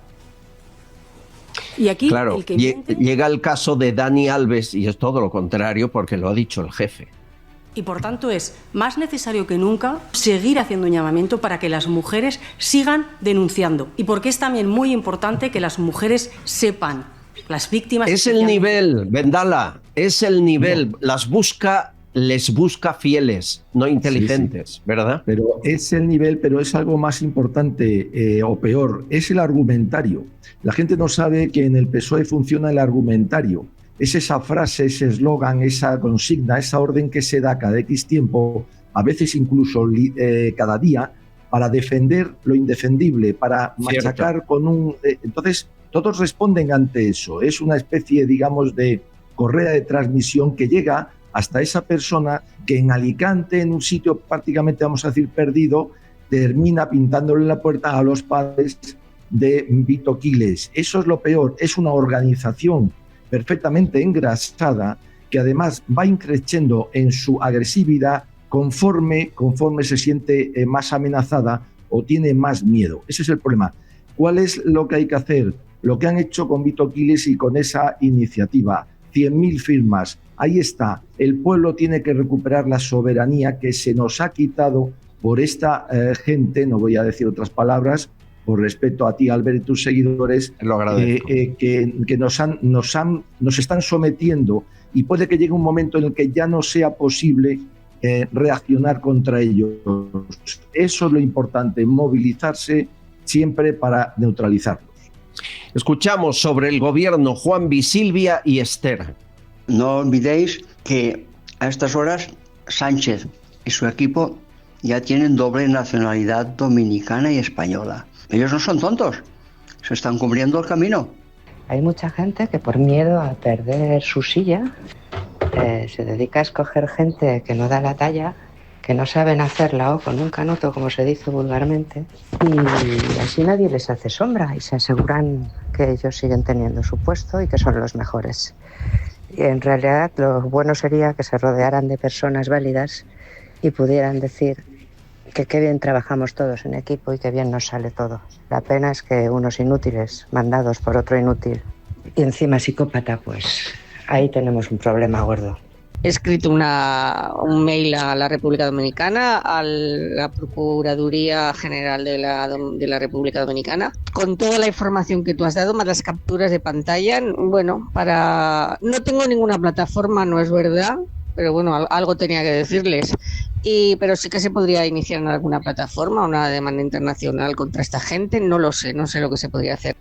Y aquí, claro, el que miente, llega el caso de Dani Alves y es todo lo contrario porque lo ha dicho el jefe. y por tanto es más necesario que nunca seguir haciendo un llamamiento para que las mujeres sigan denunciando, y porque es también muy importante que las mujeres sepan, las víctimas... Es el nivel, Vendala, es el nivel, no. Les busca fieles, no inteligentes, sí, sí. ¿Verdad? Pero es el nivel, pero es algo más importante o peor, es el argumentario. La gente no sabe que en el PSOE funciona el argumentario. Es esa frase, ese eslogan, esa consigna, esa orden que se da cada X tiempo, a veces incluso cada día, para defender lo indefendible, para machacar con un... Entonces, todos responden ante eso. Es una especie, digamos, de correa de transmisión que llega hasta esa persona que en Alicante, en un sitio prácticamente, vamos a decir, perdido, termina pintándole la puerta a los padres de Vito Quiles. Eso es lo peor, es una organización perfectamente engrasada que además va increciendo en su agresividad conforme se siente más amenazada o tiene más miedo. Ese es el problema. ¿Cuál es lo que hay que hacer? Lo que han hecho con Vito Quiles y con esa iniciativa. 100.000 firmas. Ahí está. El pueblo tiene que recuperar la soberanía que se nos ha quitado por esta gente, no voy a decir otras palabras, por respeto a ti, Albert, y tus seguidores, lo agradezco. Que nos están sometiendo, y puede que llegue un momento en el que ya no sea posible reaccionar contra ellos. Eso es lo importante, movilizarse siempre para neutralizarlos. Escuchamos sobre el gobierno Juanvi, Silvia y Esther. No olvidéis que a estas horas Sánchez y su equipo ya tienen doble nacionalidad dominicana y española. Ellos no son tontos, se están cubriendo el camino. Hay mucha gente que por miedo a perder su silla se dedica a escoger gente que no da la talla, que no saben hacerla o con un canuto, como se dice vulgarmente, y así nadie les hace sombra y se aseguran que ellos siguen teniendo su puesto y que son los mejores. Y en realidad lo bueno sería que se rodearan de personas válidas y pudieran decir que qué bien trabajamos todos en equipo y qué bien nos sale todo. La pena es que unos inútiles, mandados por otro inútil, y encima psicópata, pues ahí tenemos un problema gordo. He escrito un mail a la República Dominicana, a la Procuraduría General de la República Dominicana, con toda la información que tú has dado, más las capturas de pantalla. Bueno, no tengo ninguna plataforma, no es verdad, pero bueno, algo tenía que decirles. Pero sí que se podría iniciar en alguna plataforma una demanda internacional contra esta gente, no lo sé, no sé lo que se podría hacer.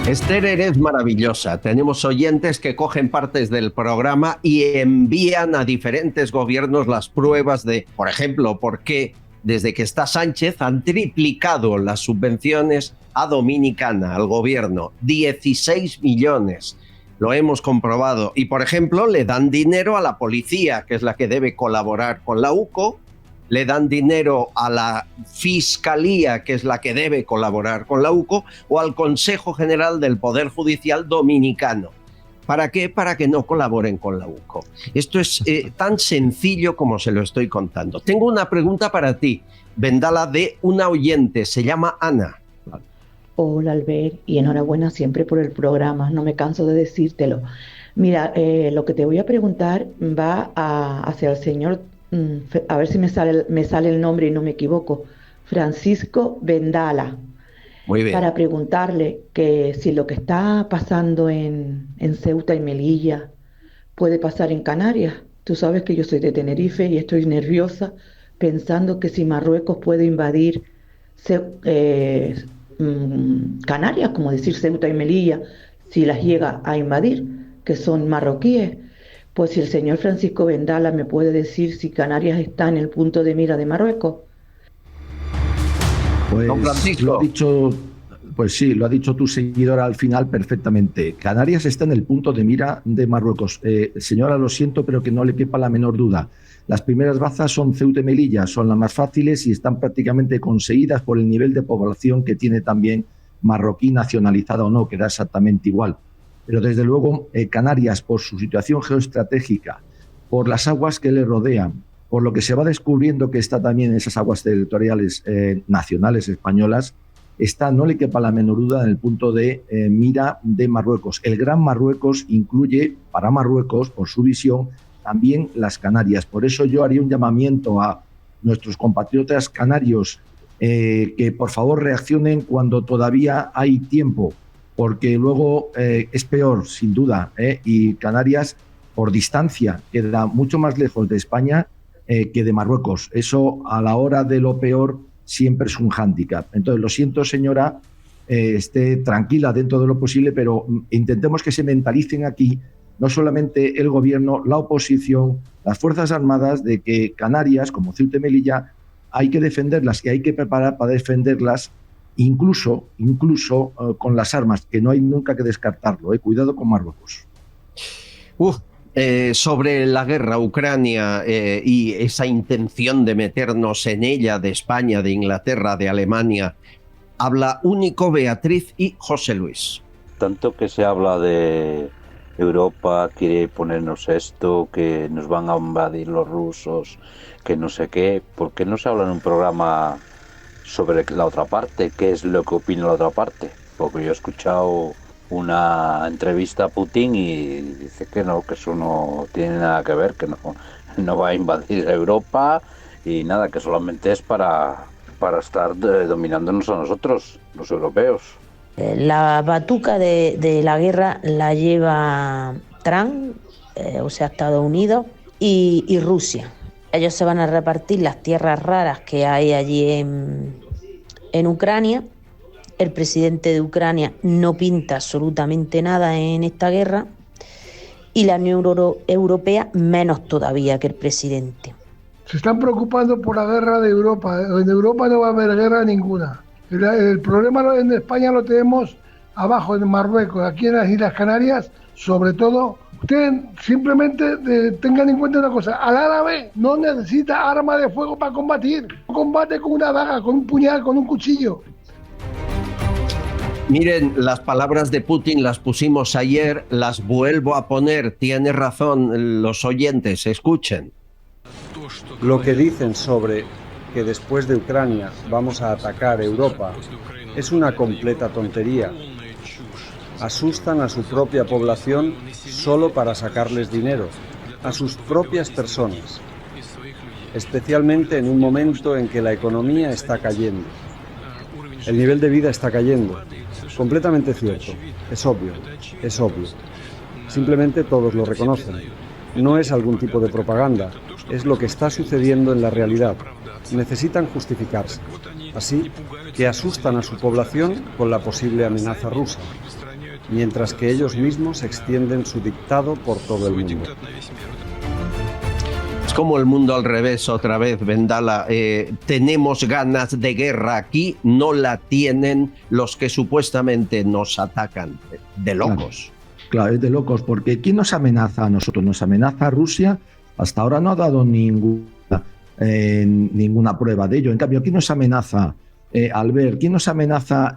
Esther, eres maravillosa. Tenemos oyentes que cogen partes del programa y envían a diferentes gobiernos las pruebas de, por ejemplo, por qué desde que está Sánchez han triplicado las subvenciones a Dominicana, al gobierno, 16 millones. Lo hemos comprobado. Y, por ejemplo, le dan dinero a la policía, que es la que debe colaborar con la UCO, le dan dinero a la Fiscalía, que es la que debe colaborar con la UCO, o al Consejo General del Poder Judicial Dominicano. ¿Para qué? Para que no colaboren con la UCO. Esto es tan sencillo como se lo estoy contando. Tengo una pregunta para ti, Vendala, de una oyente, se llama Ana. Hola Albert, y enhorabuena siempre por el programa, no me canso de decírtelo. Mira, lo que te voy a preguntar va hacia el señor, a ver si me sale el nombre y no me equivoco, Francisco Vendala. Muy bien. Para preguntarle que si lo que está pasando en Ceuta y Melilla puede pasar en Canarias. Tú sabes que yo soy de Tenerife y estoy nerviosa pensando que si Marruecos puede invadir Canarias, como decir Ceuta y Melilla, si las llega a invadir, que son marroquíes. Pues si el señor Francisco Vendala me puede decir si Canarias está en el punto de mira de Marruecos. Pues lo ha dicho, pues sí, lo ha dicho tu seguidora al final perfectamente. Canarias está en el punto de mira de Marruecos. Señora, lo siento, pero que no le quepa la menor duda. Las primeras bazas son Ceuta y Melilla, son las más fáciles y están prácticamente conseguidas por el nivel de población que tiene también marroquí, nacionalizada o no, que da exactamente igual. Pero desde luego Canarias, por su situación geoestratégica, por las aguas que le rodean, por lo que se va descubriendo que está también en esas aguas territoriales nacionales españolas, está, no le quepa la menor duda, en el punto de mira de Marruecos. El Gran Marruecos incluye para Marruecos, por su visión, también las Canarias. Por eso yo haría un llamamiento a nuestros compatriotas canarios que por favor reaccionen cuando todavía hay tiempo, porque luego es peor, sin duda, y Canarias, por distancia, queda mucho más lejos de España que de Marruecos. Eso, a la hora de lo peor, siempre es un hándicap. Entonces, lo siento, señora, esté tranquila dentro de lo posible, pero intentemos que se mentalicen aquí, no solamente el gobierno, la oposición, las Fuerzas Armadas, de que Canarias, como Ceuta y Melilla, hay que defenderlas y hay que preparar para defenderlas, incluso con las armas, que no hay nunca que descartarlo. Cuidado con Marruecos. Sobre la guerra Ucrania y esa intención de meternos en ella, de España, de Inglaterra, de Alemania, habla Único, Beatriz y José Luis. Tanto que se habla de Europa, quiere ponernos esto, que nos van a invadir los rusos, que no sé qué. ¿Por qué no se habla en un programa sobre la otra parte? ¿Qué es lo que opina la otra parte? Porque yo he escuchado una entrevista a Putin y dice que no, que eso no tiene nada que ver, que no va a invadir Europa y nada, que solamente es para estar dominándonos a nosotros, los europeos. La batuca de la guerra la lleva Trump, o sea, Estados Unidos y Rusia. Ellos se van a repartir las tierras raras que hay allí en Ucrania. El presidente de Ucrania no pinta absolutamente nada en esta guerra y la Unión Europea menos todavía que el presidente. Se están preocupando por la guerra de Europa. En Europa no va a haber guerra ninguna. El problema en España lo tenemos abajo, en Marruecos, aquí en las Islas Canarias, sobre todo. Ustedes simplemente tengan en cuenta una cosa: al árabe no necesita arma de fuego para combatir. Combate con una daga, con un puñal, con un cuchillo. Miren, las palabras de Putin las pusimos ayer, las vuelvo a poner. Tiene razón los oyentes, escuchen. Lo que dicen sobre que después de Ucrania vamos a atacar Europa es una completa tontería. Asustan a su propia población solo para sacarles dinero, a sus propias personas, especialmente en un momento en que la economía está cayendo. El nivel de vida está cayendo. Completamente cierto. Es obvio. Simplemente todos lo reconocen. No es algún tipo de propaganda. Es lo que está sucediendo en la realidad. Necesitan justificarse. Así que asustan a su población con la posible amenaza rusa, mientras que ellos mismos extienden su dictado por todo el mundo. Es como el mundo al revés otra vez, Vendala. Tenemos ganas de guerra aquí, no la tienen los que supuestamente nos atacan. De locos. Claro, es de locos, porque ¿quién nos amenaza a nosotros? Nos amenaza a Rusia. Hasta ahora no ha dado ninguna. ninguna prueba de ello. En cambio, ¿quién nos amenaza, Albert? ¿Quién nos amenaza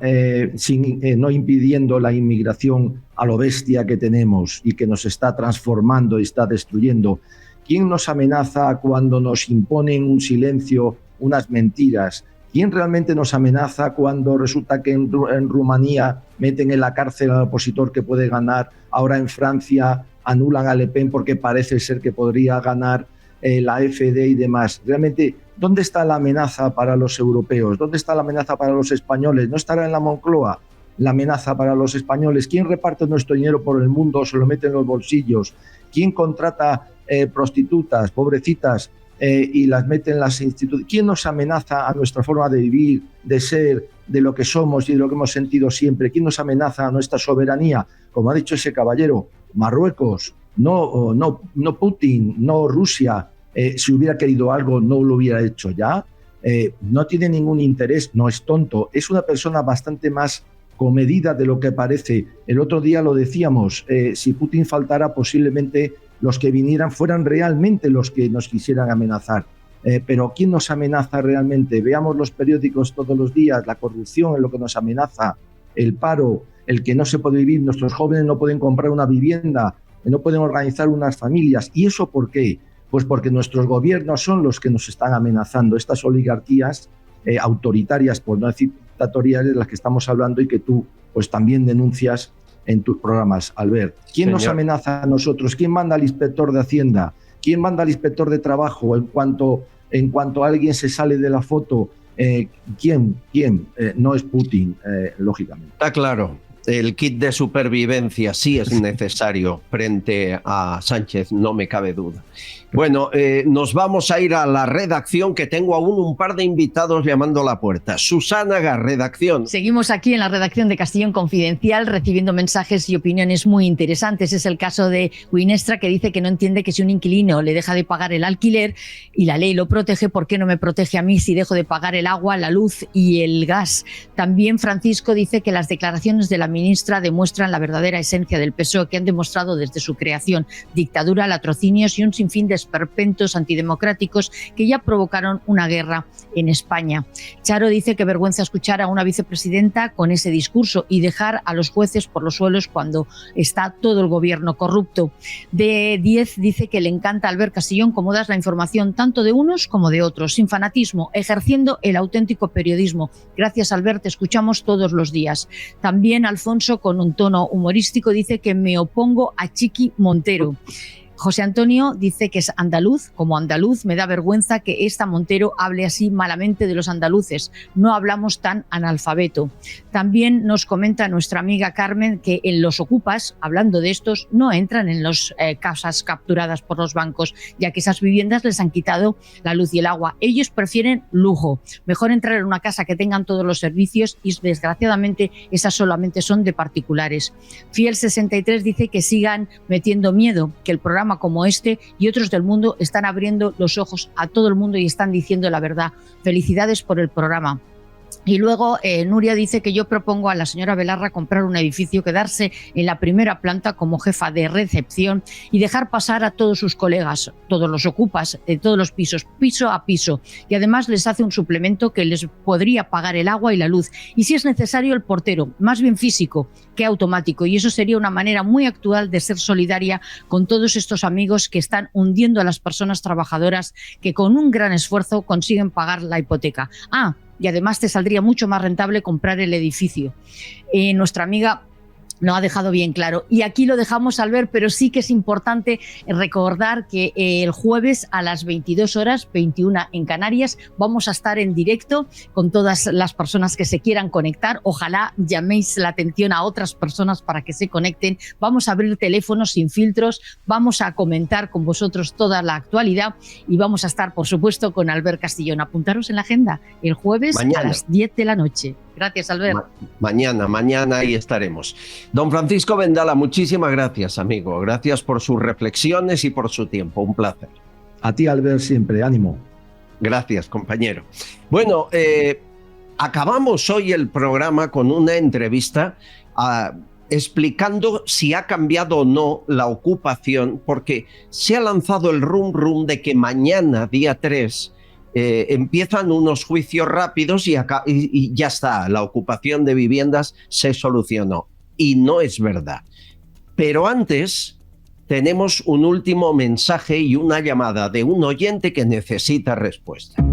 no impidiendo la inmigración a lo bestia que tenemos y que nos está transformando y está destruyendo? ¿Quién nos amenaza cuando nos imponen un silencio, unas mentiras? ¿Quién realmente nos amenaza cuando resulta que en Rumanía meten en la cárcel al opositor que puede ganar? Ahora en Francia anulan a Le Pen porque parece ser que podría ganar la AfD y demás. Realmente, ¿dónde está la amenaza para los europeos? ¿Dónde está la amenaza para los españoles? ¿No estará en la Moncloa la amenaza para los españoles? ¿Quién reparte nuestro dinero por el mundo o se lo mete en los bolsillos? ¿Quién contrata prostitutas, pobrecitas, y las mete en las instituciones? ¿Quién nos amenaza a nuestra forma de vivir, de ser, de lo que somos y de lo que hemos sentido siempre? ¿Quién nos amenaza a nuestra soberanía? Como ha dicho ese caballero, Marruecos, no Putin, no Rusia. Si hubiera querido algo, no lo hubiera hecho ya. No tiene ningún interés, no es tonto, es una persona bastante más comedida de lo que parece. El otro día lo decíamos, si Putin faltara, posiblemente los que vinieran fueran realmente los que nos quisieran amenazar. Pero ¿quién nos amenaza realmente? Veamos los periódicos todos los días, la corrupción es lo que nos amenaza, el paro, el que no se puede vivir, nuestros jóvenes no pueden comprar una vivienda, no pueden organizar unas familias. ¿Y eso por qué? Pues porque nuestros gobiernos son los que nos están amenazando, estas oligarquías autoritarias, por no decir dictatoriales, de las que estamos hablando y que tú pues también denuncias en tus programas, Albert. ¿Quién nos amenaza a nosotros? ¿Quién manda al inspector de Hacienda? ¿Quién manda al inspector de Trabajo en cuanto alguien se sale de la foto? ¿Quién? No es Putin, lógicamente. Está claro. El kit de supervivencia sí es necesario frente a Sánchez, no me cabe duda. Bueno, nos vamos a ir a la redacción, que tengo aún un par de invitados llamando a la puerta. Susana Gar, redacción. Seguimos aquí en la redacción de Castellón Confidencial recibiendo mensajes y opiniones muy interesantes. Es el caso de Winestra, que dice que no entiende que si un inquilino le deja de pagar el alquiler y la ley lo protege, ¿por qué no me protege a mí si dejo de pagar el agua, la luz y el gas? También Francisco dice que las declaraciones de la ministra demuestran la verdadera esencia del PSOE, que han demostrado desde su creación dictadura, latrocinios y un sinfín de esperpentos antidemocráticos que ya provocaron una guerra en España. Charo dice que vergüenza escuchar a una vicepresidenta con ese discurso y dejar a los jueces por los suelos cuando está todo el gobierno corrupto. De 10 dice que le encanta a Albert Castillón cómo das la información tanto de unos como de otros, sin fanatismo, ejerciendo el auténtico periodismo. Gracias, Albert, te escuchamos todos los días. También Alfonso, con un tono humorístico, dice que me opongo a Chiqui Montero. José Antonio dice que es andaluz. Como andaluz me da vergüenza que esta Montero hable así malamente de los andaluces. No hablamos tan analfabeto. También nos comenta nuestra amiga Carmen que en los ocupas, hablando de estos, no entran en las casas capturadas por los bancos, ya que esas viviendas les han quitado la luz y el agua. Ellos prefieren lujo. Mejor entrar en una casa que tengan todos los servicios y desgraciadamente esas solamente son de particulares. Fiel 63 dice que sigan metiendo miedo, que el programa como este y otros del mundo están abriendo los ojos a todo el mundo y están diciendo la verdad. Felicidades por el programa. Y luego Nuria dice que yo propongo a la señora Belarra comprar un edificio, quedarse en la primera planta como jefa de recepción y dejar pasar a todos sus colegas, todos los ocupas de todos los pisos, piso a piso. Y además les hace un suplemento que les podría pagar el agua y la luz. Y si es necesario el portero, más bien físico que automático. Y eso sería una manera muy actual de ser solidaria con todos estos amigos que están hundiendo a las personas trabajadoras que con un gran esfuerzo consiguen pagar la hipoteca. Y además te saldría mucho más rentable comprar el edificio. Nuestra amiga lo ha dejado bien claro. Y aquí lo dejamos, Albert, pero sí que es importante recordar que el jueves a las 22 horas, 21 en Canarias, vamos a estar en directo con todas las personas que se quieran conectar. Ojalá llaméis la atención a otras personas para que se conecten. Vamos a abrir teléfonos sin filtros, vamos a comentar con vosotros toda la actualidad y vamos a estar, por supuesto, con Albert Castillón. Apuntaros en la agenda el jueves a las 10 de la noche. Gracias, Albert. Mañana ahí estaremos. Don Francisco Vendala, muchísimas gracias, amigo. Gracias por sus reflexiones y por su tiempo. Un placer. A ti, Albert, siempre. Ánimo. Gracias, compañero. Bueno, acabamos hoy el programa con una entrevista explicando si ha cambiado o no la ocupación, porque se ha lanzado el rum de que mañana, día 3, empiezan unos juicios rápidos y ya está, la ocupación de viviendas se solucionó. Y no es verdad. Pero antes tenemos un último mensaje y una llamada de un oyente que necesita respuesta.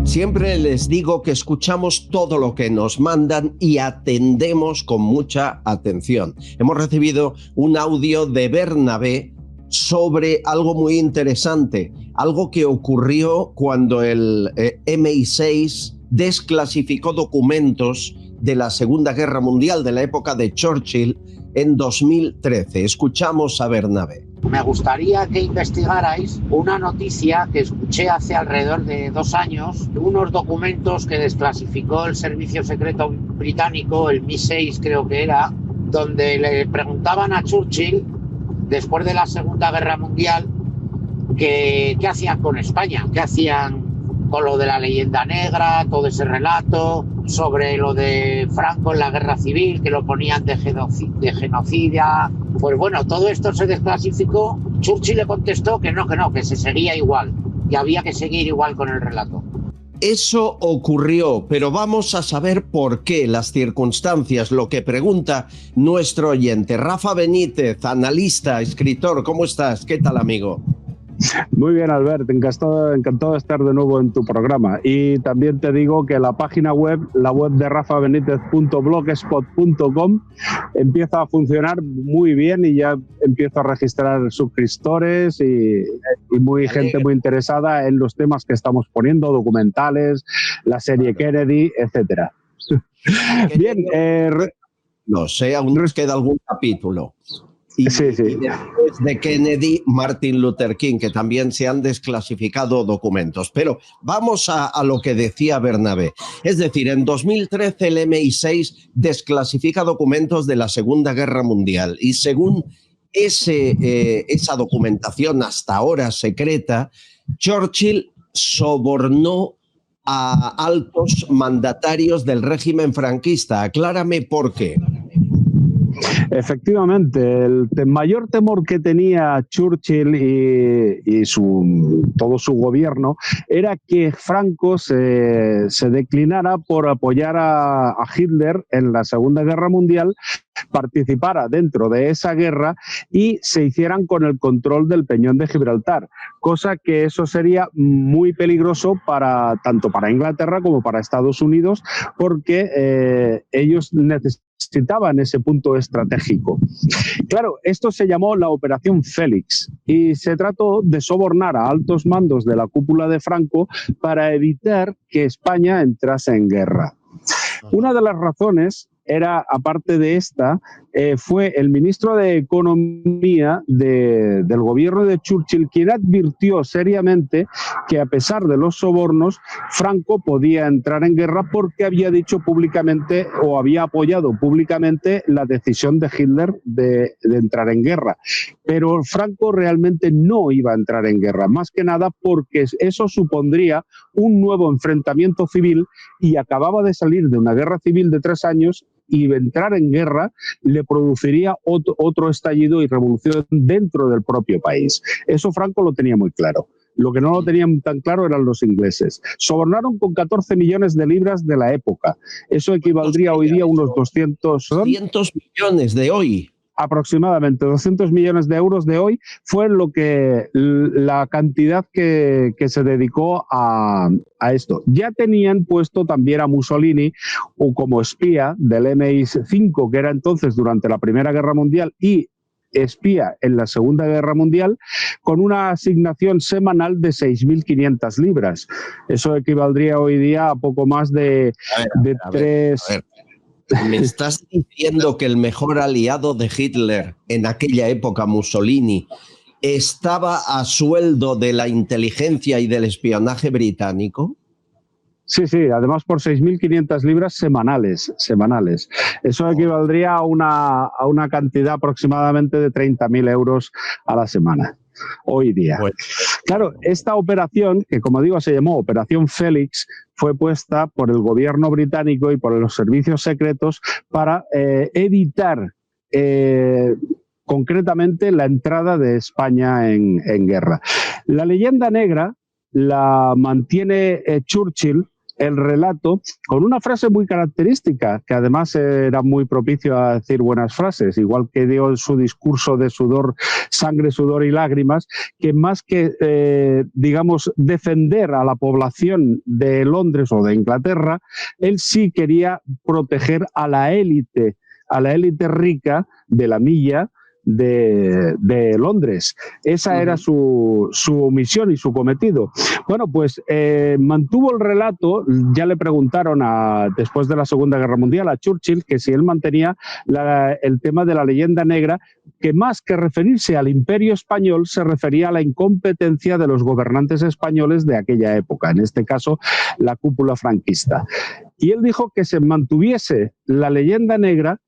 Siempre les digo que escuchamos todo lo que nos mandan y atendemos con mucha atención. Hemos recibido un audio de Bernabé sobre algo muy interesante, algo que ocurrió cuando el MI6 desclasificó documentos de la Segunda Guerra Mundial, de la época de Churchill, en 2013. Escuchamos a Bernabé. Me gustaría que investigarais una noticia que escuché hace alrededor de 2 años, unos documentos que desclasificó el Servicio Secreto Británico, el MI6 creo que era, donde le preguntaban a Churchill, después de la Segunda Guerra Mundial, qué hacían con España, qué hacían con lo de la leyenda negra, todo ese relato sobre lo de Franco en la guerra civil, que lo ponían de genocida. Pues bueno, todo esto se desclasificó. Churchill le contestó que no, que se seguía igual, que había que seguir igual con el relato. Eso ocurrió, pero vamos a saber por qué, las circunstancias, lo que pregunta nuestro oyente. Rafa Benítez, analista, escritor, ¿cómo estás? ¿Qué tal, amigo? Muy bien, Albert, encantado de estar de nuevo en tu programa. Y también te digo que la página web, la web de rafabenitez.blogspot.com, empieza a funcionar muy bien y ya empiezo a registrar suscriptores y gente muy interesada en los temas que estamos poniendo, documentales, la serie Kennedy, etcétera. Bien, no sé, aún nos queda algún capítulo. Y después de Kennedy, Martin Luther King, que también se han desclasificado documentos. Pero vamos a lo que decía Bernabé. Es decir, en 2013 el MI6 desclasifica documentos de la Segunda Guerra Mundial y según esa documentación hasta ahora secreta, Churchill sobornó a altos mandatarios del régimen franquista. Aclárame por qué. Efectivamente, el mayor temor que tenía Churchill y todo su gobierno era que Franco se declinara por apoyar a Hitler en la Segunda Guerra Mundial, participara dentro de esa guerra y se hicieran con el control del Peñón de Gibraltar, cosa que eso sería muy peligroso tanto para Inglaterra como para Estados Unidos, porque ellos necesitaban ese punto estratégico. Claro, esto se llamó la Operación Félix y se trató de sobornar a altos mandos de la cúpula de Franco para evitar que España entrase en guerra. Una de las razones era, aparte de esta, fue el ministro de Economía del gobierno de Churchill quien advirtió seriamente que a pesar de los sobornos, Franco podía entrar en guerra porque había dicho públicamente o había apoyado públicamente la decisión de Hitler de entrar en guerra. Pero Franco realmente no iba a entrar en guerra, más que nada porque eso supondría un nuevo enfrentamiento civil y acababa de salir de una guerra civil de 3 años y entrar en guerra le produciría otro estallido y revolución dentro del propio país. Eso Franco lo tenía muy claro. Lo que no lo tenían tan claro eran los ingleses. Sobornaron con 14 millones de libras de la época. Eso equivaldría hoy día a unos 200 millones de hoy. Aproximadamente 200 millones de euros de hoy fue la cantidad que se dedicó a esto. Ya tenían puesto también a Mussolini como espía del MI5, que era entonces durante la Primera Guerra Mundial y espía en la Segunda Guerra Mundial, con una asignación semanal de 6.500 libras. Eso equivaldría hoy día a poco más de 3... ¿Me estás diciendo que el mejor aliado de Hitler en aquella época, Mussolini, estaba a sueldo de la inteligencia y del espionaje británico? Sí, además por 6.500 libras semanales. Eso equivaldría a una cantidad aproximadamente de 30.000 euros a la semana. Hoy día. Claro, esta operación, que como digo se llamó Operación Félix, fue puesta por el gobierno británico y por los servicios secretos para evitar concretamente la entrada de España en guerra. La leyenda negra la mantiene Churchill, el relato, con una frase muy característica, que además era muy propicio a decir buenas frases, igual que dio en su discurso de sudor, sangre, sudor y lágrimas, que más que, digamos, defender a la población de Londres o de Inglaterra, él sí quería proteger a la élite rica de la milla de Londres. Esa era su misión y su cometido. Bueno, pues mantuvo el relato. Ya le preguntaron después de la Segunda Guerra Mundial a Churchill que si él mantenía el tema de la leyenda negra, que más que referirse al Imperio Español se refería a la incompetencia de los gobernantes españoles de aquella época, en este caso la cúpula franquista. Y él dijo que se mantuviese la leyenda negra,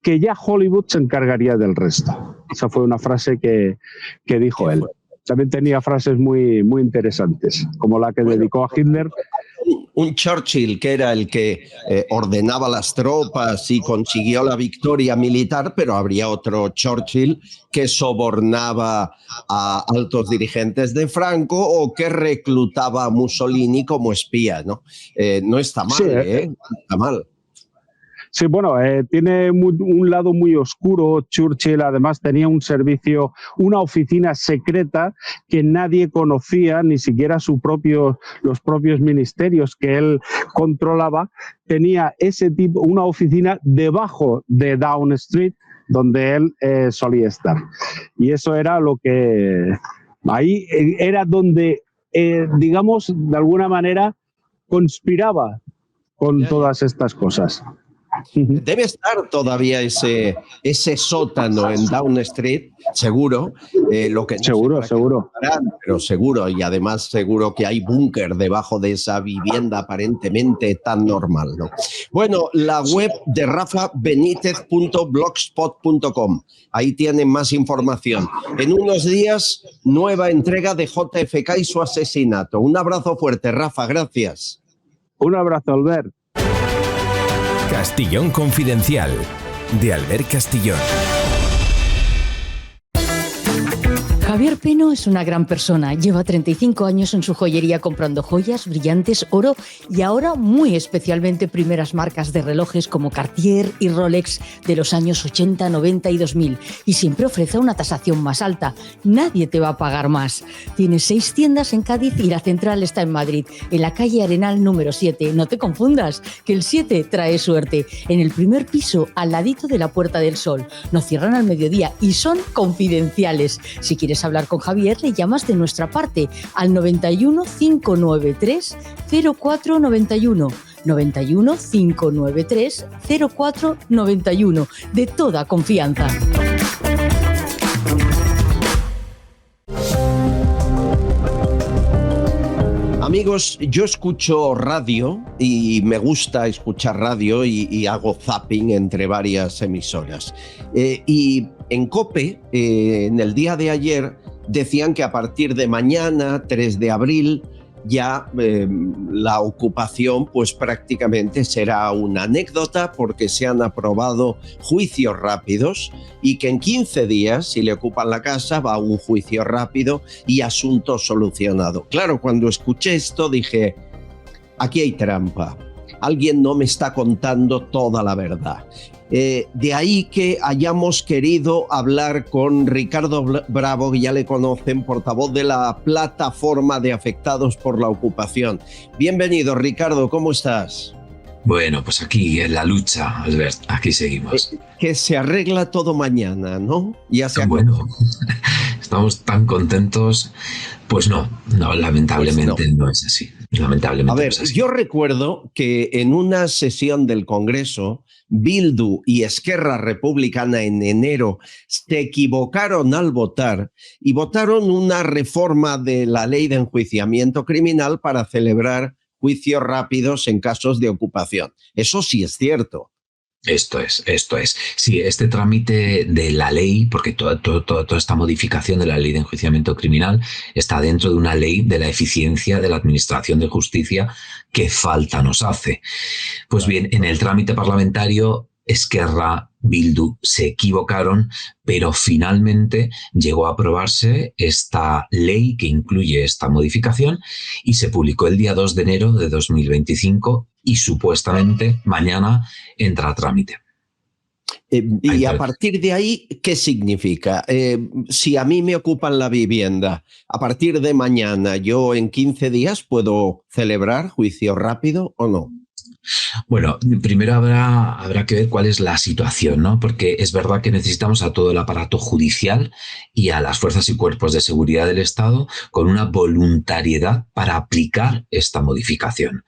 que ya Hollywood se encargaría del resto. Esa fue una frase que dijo él. También tenía frases muy, muy interesantes, como la que dedicó a Hitler. Un Churchill que era el que ordenaba las tropas y consiguió la victoria militar, pero habría otro Churchill que sobornaba a altos dirigentes de Franco o que reclutaba a Mussolini como espía, ¿no? No está mal, sí, no está mal. Sí, bueno, tiene un lado muy oscuro. Churchill además tenía un servicio, una oficina secreta que nadie conocía, ni siquiera los propios ministerios que él controlaba. Tenía ese tipo, una oficina debajo de Downing Street, donde él solía estar. Y eso era lo que... Ahí era donde, digamos, de alguna manera conspiraba con todas estas cosas. Debe estar todavía ese sótano en Downing Street, seguro. Lo que no seguro. Pero seguro, y además seguro que hay búnker debajo de esa vivienda aparentemente tan normal, ¿no? Bueno, la web de rafabenitez.blogspot.com. Ahí tienen más información. En unos días, nueva entrega de JFK y su asesinato. Un abrazo fuerte, Rafa, gracias. Un abrazo, Albert. Castillón Confidencial, de Albert Castillón. Javier Peno es una gran persona. Lleva 35 años en su joyería comprando joyas, brillantes, oro y ahora muy especialmente primeras marcas de relojes como Cartier y Rolex de los años 80, 90 y 2000. Y siempre ofrece una tasación más alta. Nadie te va a pagar más. Tiene 6 tiendas en Cádiz y la central está en Madrid, en la calle Arenal número 7. No te confundas, que el 7 trae suerte. En el primer piso, al ladito de la Puerta del Sol. No cierran al mediodía y son confidenciales. Si quieres hablar con Javier, le llamas de nuestra parte al 91 593 0491. 91 593 0491. De toda confianza. Amigos, yo escucho radio y me gusta escuchar radio y hago zapping entre varias emisoras. Y en COPE, en el día de ayer, decían que a partir de mañana, 3 de abril, ya la ocupación pues prácticamente será una anécdota porque se han aprobado juicios rápidos y que en 15 días, si le ocupan la casa, va a un juicio rápido y asunto solucionado. Claro, cuando escuché esto dije, aquí hay trampa, alguien no me está contando toda la verdad. De ahí que hayamos querido hablar con Ricardo Bravo, que ya le conocen, portavoz de la plataforma de afectados por la ocupación. Bienvenido, Ricardo, ¿cómo estás? Bueno, pues aquí en la lucha, Albert, aquí seguimos. Que se arregla todo mañana, ¿no? Ya se bueno, estamos tan contentos. Pues no, lamentablemente no es así. Lamentablemente a ver, no es así. Yo recuerdo que en una sesión del Congreso, Bildu y Esquerra Republicana en enero se equivocaron al votar y votaron una reforma de la ley de enjuiciamiento criminal para celebrar juicios rápidos en casos de ocupación. Eso sí es cierto. Esto es. Sí, este trámite de la ley, porque toda esta modificación de la ley de enjuiciamiento criminal está dentro de una ley de la eficiencia de la administración de justicia que falta nos hace. Pues bien, en el trámite parlamentario Esquerra, Bildu se equivocaron, pero finalmente llegó a aprobarse esta ley que incluye esta modificación y se publicó el día 2 de enero de 2025 y supuestamente mañana entra a trámite. Y a partir de ahí, ¿qué significa? Si a mí me ocupan la vivienda, a partir de mañana, ¿yo en 15 días puedo celebrar juicio rápido o no? Bueno, primero habrá que ver cuál es la situación, ¿no? Porque es verdad que necesitamos a todo el aparato judicial y a las fuerzas y cuerpos de seguridad del Estado con una voluntariedad para aplicar esta modificación.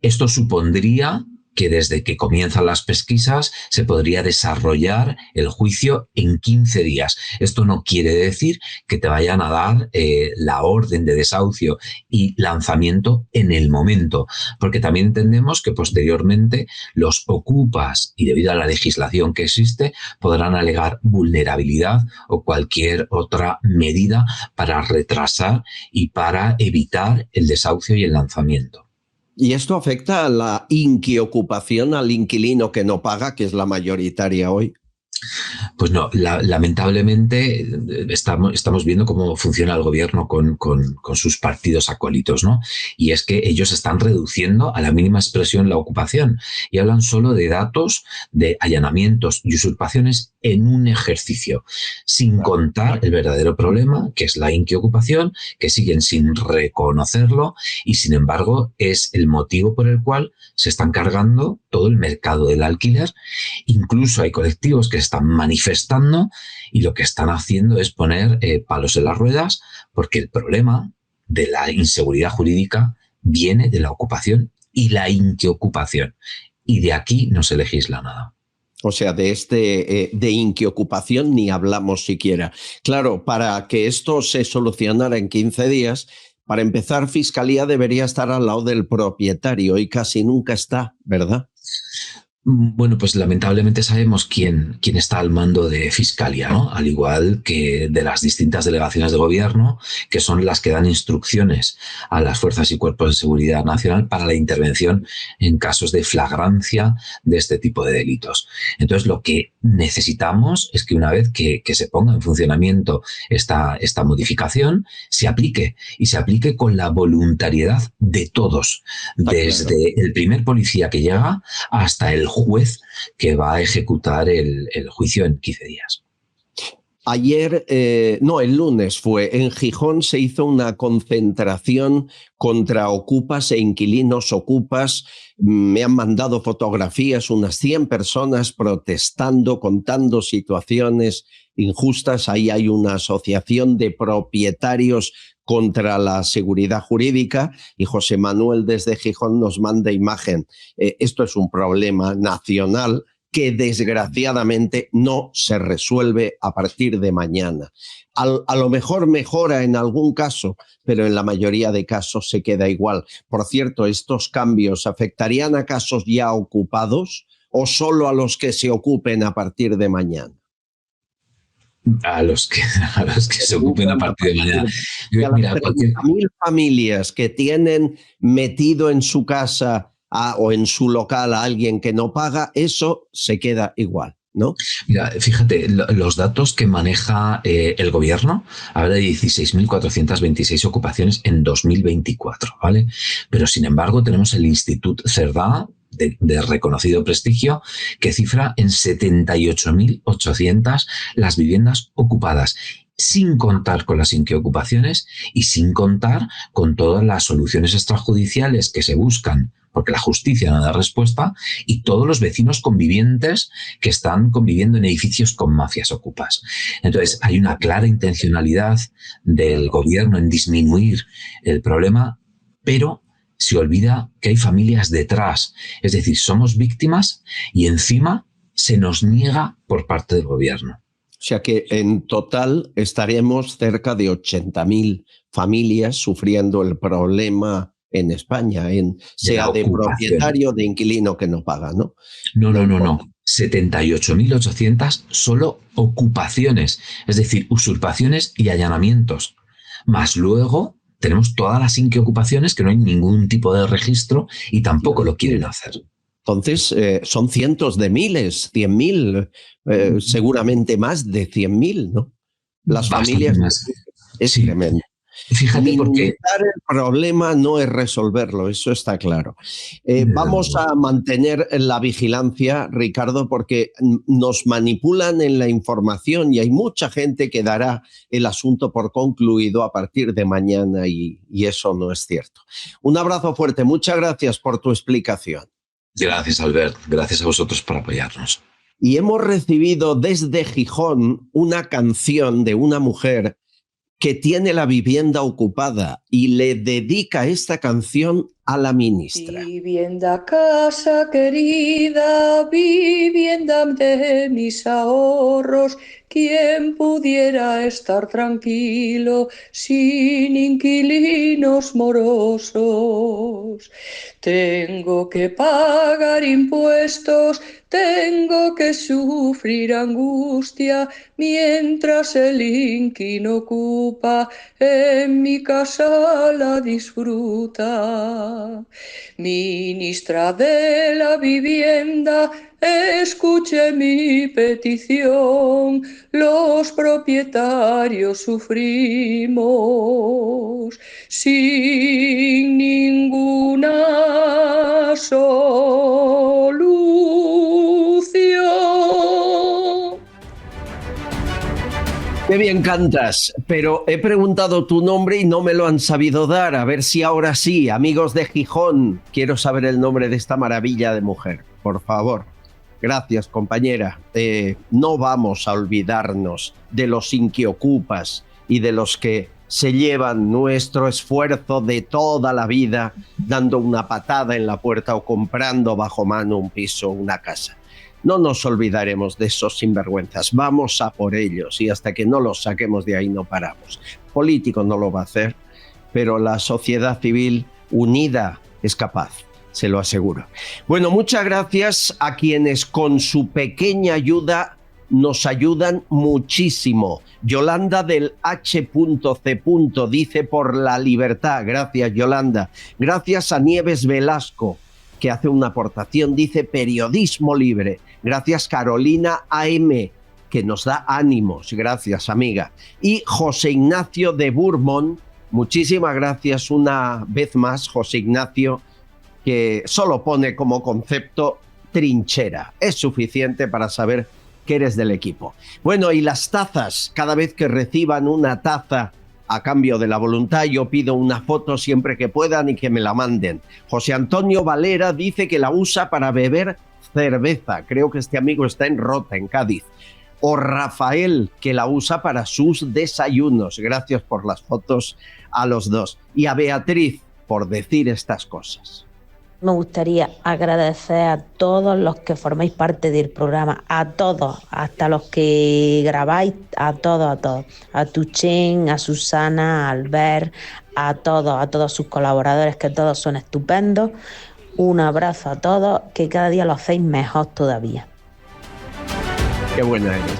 Esto supondría que desde que comienzan las pesquisas se podría desarrollar el juicio en 15 días. Esto no quiere decir que te vayan a dar la orden de desahucio y lanzamiento en el momento, porque también entendemos que posteriormente los ocupas, y debido a la legislación que existe, podrán alegar vulnerabilidad o cualquier otra medida para retrasar y para evitar el desahucio y el lanzamiento. ¿Y esto afecta a la inquiocupación, al inquilino que no paga, que es la mayoritaria hoy? Pues no, lamentablemente estamos viendo cómo funciona el gobierno con sus partidos acólitos, ¿no? Y es que ellos están reduciendo a la mínima expresión la ocupación y hablan solo de datos de allanamientos y usurpaciones en un ejercicio, sin contar el verdadero problema, que es la inquiocupación, que siguen sin reconocerlo y, sin embargo, es el motivo por el cual se están cargando todo el mercado del alquiler. Incluso hay colectivos que están manifestando y lo que están haciendo es poner palos en las ruedas, porque el problema de la inseguridad jurídica viene de la ocupación y la inquiocupación, y de aquí no se legisla nada. O sea, de inquiocupación ni hablamos siquiera. Claro, para que esto se solucionara en 15 días, para empezar, Fiscalía debería estar al lado del propietario y casi nunca está, ¿verdad? Bueno, pues lamentablemente sabemos quién está al mando de Fiscalía, ¿no? Al igual que de las distintas delegaciones de gobierno, que son las que dan instrucciones a las fuerzas y cuerpos de seguridad nacional para la intervención en casos de flagrancia de este tipo de delitos. Entonces, lo que necesitamos es que una vez que se ponga en funcionamiento esta modificación, se aplique, y se aplique con la voluntariedad de todos, desde el primer policía que llega hasta el juez que va a ejecutar el juicio en 15 días. Ayer, el lunes fue, en Gijón se hizo una concentración contra ocupas e inquilinos ocupas. Me han mandado fotografías, unas 100 personas protestando, contando situaciones injustas. Ahí hay una asociación de propietarios contra la seguridad jurídica y José Manuel desde Gijón nos manda imagen. Esto es un problema nacional que desgraciadamente no se resuelve a partir de mañana. A lo mejor mejora en algún caso, pero en la mayoría de casos se queda igual. Por cierto, ¿estos cambios afectarían a casos ya ocupados o solo a los que se ocupen a partir de mañana? A los que se ocupen a partir de mañana. Mira, 30.000 familias que tienen metido en su casa o en su local a alguien que no paga, eso se queda igual, ¿no? Mira, fíjate, los datos que maneja el gobierno habla de 16.426 ocupaciones en 2024, ¿vale? Pero sin embargo tenemos el Institut Cerdà, de reconocido prestigio, que cifra en 78.800 las viviendas ocupadas, sin contar con las inquiocupaciones y sin contar con todas las soluciones extrajudiciales que se buscan, porque la justicia no da respuesta, y todos los vecinos convivientes que están conviviendo en edificios con mafias ocupas. Entonces, hay una clara intencionalidad del gobierno en disminuir el problema, pero se olvida que hay familias detrás. Es decir, somos víctimas y encima se nos niega por parte del gobierno. O sea que en total estaremos cerca de 80.000 familias sufriendo el problema en España, sea de propietario o de inquilino que no paga, ¿no? No. 78.800 solo ocupaciones, es decir, usurpaciones y allanamientos. Más luego tenemos todas las inquiocupaciones que no hay ningún tipo de registro y tampoco lo quieren hacer. Entonces, son cientos de miles, 100.000, seguramente más de 100.000, ¿no? Las familias... Es tremendo. Fíjate porque el problema no es resolverlo, eso está claro. Vamos a mantener la vigilancia, Ricardo, porque nos manipulan en la información y hay mucha gente que dará el asunto por concluido a partir de mañana y eso no es cierto. Un abrazo fuerte, muchas gracias por tu explicación. Gracias, Albert. Gracias a vosotros por apoyarnos. Y hemos recibido desde Gijón una canción de una mujer que tiene la vivienda ocupada y le dedica esta canción a la ministra. Vivienda, casa querida, vivienda de mis ahorros, ¿quién pudiera estar tranquilo sin inquilinos morosos? Tengo que pagar impuestos, tengo que sufrir angustia, mientras el inquilino ocupa, en mi casa la disfruta. Ministra de la Vivienda, escuche mi petición, los propietarios sufrimos sin ninguna solución. Qué bien cantas, pero he preguntado tu nombre y no me lo han sabido dar. A ver si ahora sí, amigos de Gijón, quiero saber el nombre de esta maravilla de mujer, por favor. Gracias, compañera. No vamos a olvidarnos de los inquiocupas y de los que se llevan nuestro esfuerzo de toda la vida dando una patada en la puerta o comprando bajo mano un piso o una casa. No nos olvidaremos de esos sinvergüenzas, vamos a por ellos y hasta que no los saquemos de ahí no paramos. Político no lo va a hacer, pero la sociedad civil unida es capaz, se lo aseguro. Bueno, muchas gracias a quienes con su pequeña ayuda nos ayudan muchísimo. Yolanda del H.C. dice por la libertad, gracias Yolanda. Gracias a Nieves Velasco, que hace una aportación, dice periodismo libre. Gracias Carolina AM, que nos da ánimos, gracias amiga. Y José Ignacio de Bourmont, muchísimas gracias una vez más José Ignacio, que solo pone como concepto trinchera. Es suficiente para saber que eres del equipo. Bueno, y las tazas, cada vez que reciban una taza a cambio de la voluntad, yo pido una foto siempre que puedan y que me la manden. José Antonio Valera dice que la usa para beber cerveza. Creo que este amigo está en Rota, en Cádiz. O Rafael, que la usa para sus desayunos. Gracias por las fotos a los dos. Y a Beatriz por decir estas cosas. Me gustaría agradecer a todos los que formáis parte del programa, a todos, hasta los que grabáis, a todos, a Tuchen, a Susana, a Albert, a todos sus colaboradores, que todos son estupendos. Un abrazo a todos, que cada día lo hacéis mejor todavía. Qué buena eres.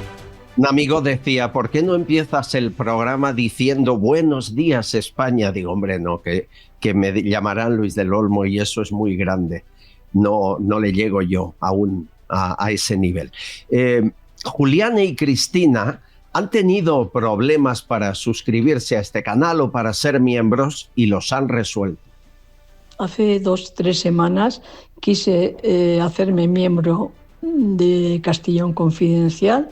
Un amigo decía, ¿por qué no empiezas el programa diciendo buenos días España? Digo, hombre, no, que me llamarán Luis del Olmo y eso es muy grande. No le llego yo aún a ese nivel. Juliana y Cristina han tenido problemas para suscribirse a este canal o para ser miembros y los han resuelto. Hace 2-3 semanas quise hacerme miembro de Castellón Confidencial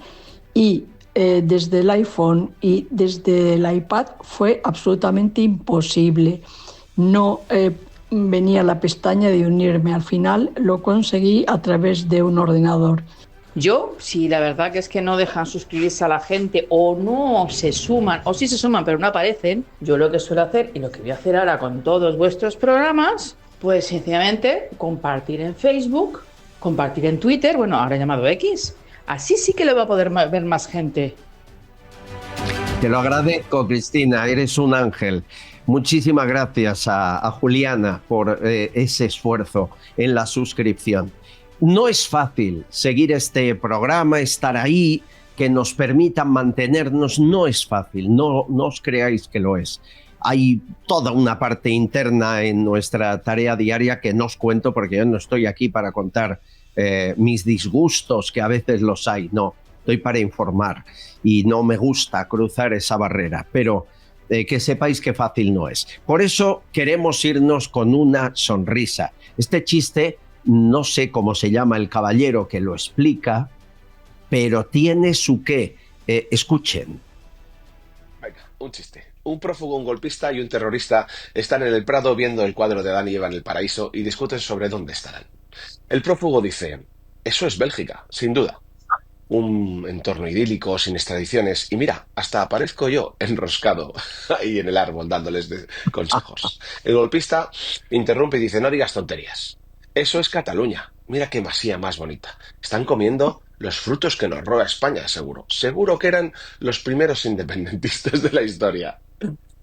y desde el iPhone y desde el iPad fue absolutamente imposible. No venía la pestaña de unirme. Al final lo conseguí a través de un ordenador. Yo, si la verdad que es que no dejan suscribirse a la gente o no se suman, o sí se suman pero no aparecen, yo lo que suelo hacer y lo que voy a hacer ahora con todos vuestros programas, pues sencillamente compartir en Facebook, compartir en Twitter, bueno, ahora llamado X. Así sí que lo va a poder ver más gente. Te lo agradezco, Cristina, eres un ángel. Muchísimas gracias a Juliana por ese esfuerzo en la suscripción. No es fácil seguir este programa, estar ahí, que nos permitan mantenernos, no es fácil, no os creáis que lo es. hay toda una parte interna en nuestra tarea diaria que no os cuento porque yo no estoy aquí para contar mis disgustos, que a veces los hay, no, estoy para informar y no me gusta cruzar esa barrera, pero que sepáis que fácil no es. Por eso queremos irnos con una sonrisa. Este chiste, no sé cómo se llama el caballero que lo explica, pero tiene su qué. Escuchen. Venga, un chiste. Un prófugo, un golpista y un terrorista están en el Prado viendo el cuadro de Adán y Eva en el paraíso y discuten sobre dónde estarán. El prófugo dice: eso es Bélgica, sin duda. Un entorno idílico, sin extradiciones, y mira, hasta aparezco yo enroscado ahí en el árbol dándoles consejos. El golpista interrumpe y dice: no digas tonterías. Eso es Cataluña. Mira qué masía más bonita. Están comiendo los frutos que nos roba España, seguro. Seguro que eran los primeros independentistas de la historia.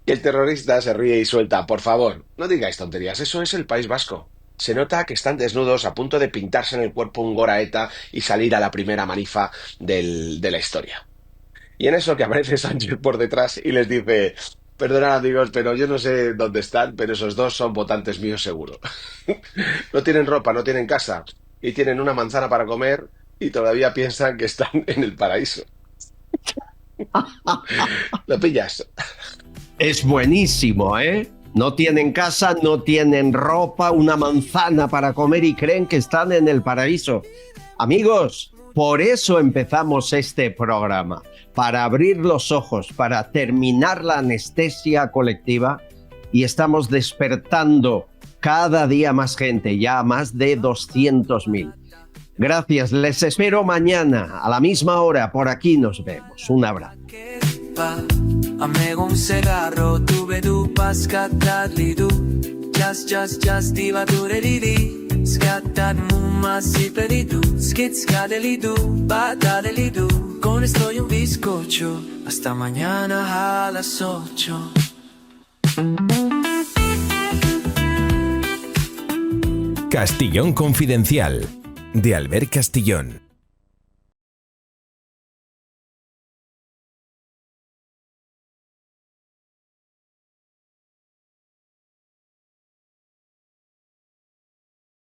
Y el terrorista se ríe y suelta: por favor, no digáis tonterías, eso es el País Vasco. Se nota que están desnudos a punto de pintarse en el cuerpo un goraeta y salir a la primera manifa de la historia. Y en eso que aparece Sánchez por detrás y les dice: perdonad amigos, pero yo no sé dónde están, pero esos dos son votantes míos seguro. No tienen ropa, no tienen casa y tienen una manzana para comer y todavía piensan que están en el paraíso. ¿Lo pillas? Es buenísimo, ¿eh? No tienen casa, no tienen ropa, una manzana para comer y creen que están en el paraíso. Amigos, por eso empezamos este programa, para abrir los ojos, para terminar la anestesia colectiva, y estamos despertando cada día más gente, ya más de 200.000. Gracias, les espero mañana a la misma hora, por aquí nos vemos. Un abrazo. Amego un cigarro, tu vedu pascatadli du. Just diva dureridi. Scattat mumma si pedidu. Skitscadeli du, batadeli du. Con esto y un bizcocho. Hasta mañana a las 8. Castillón Confidencial, de Albert Castillón.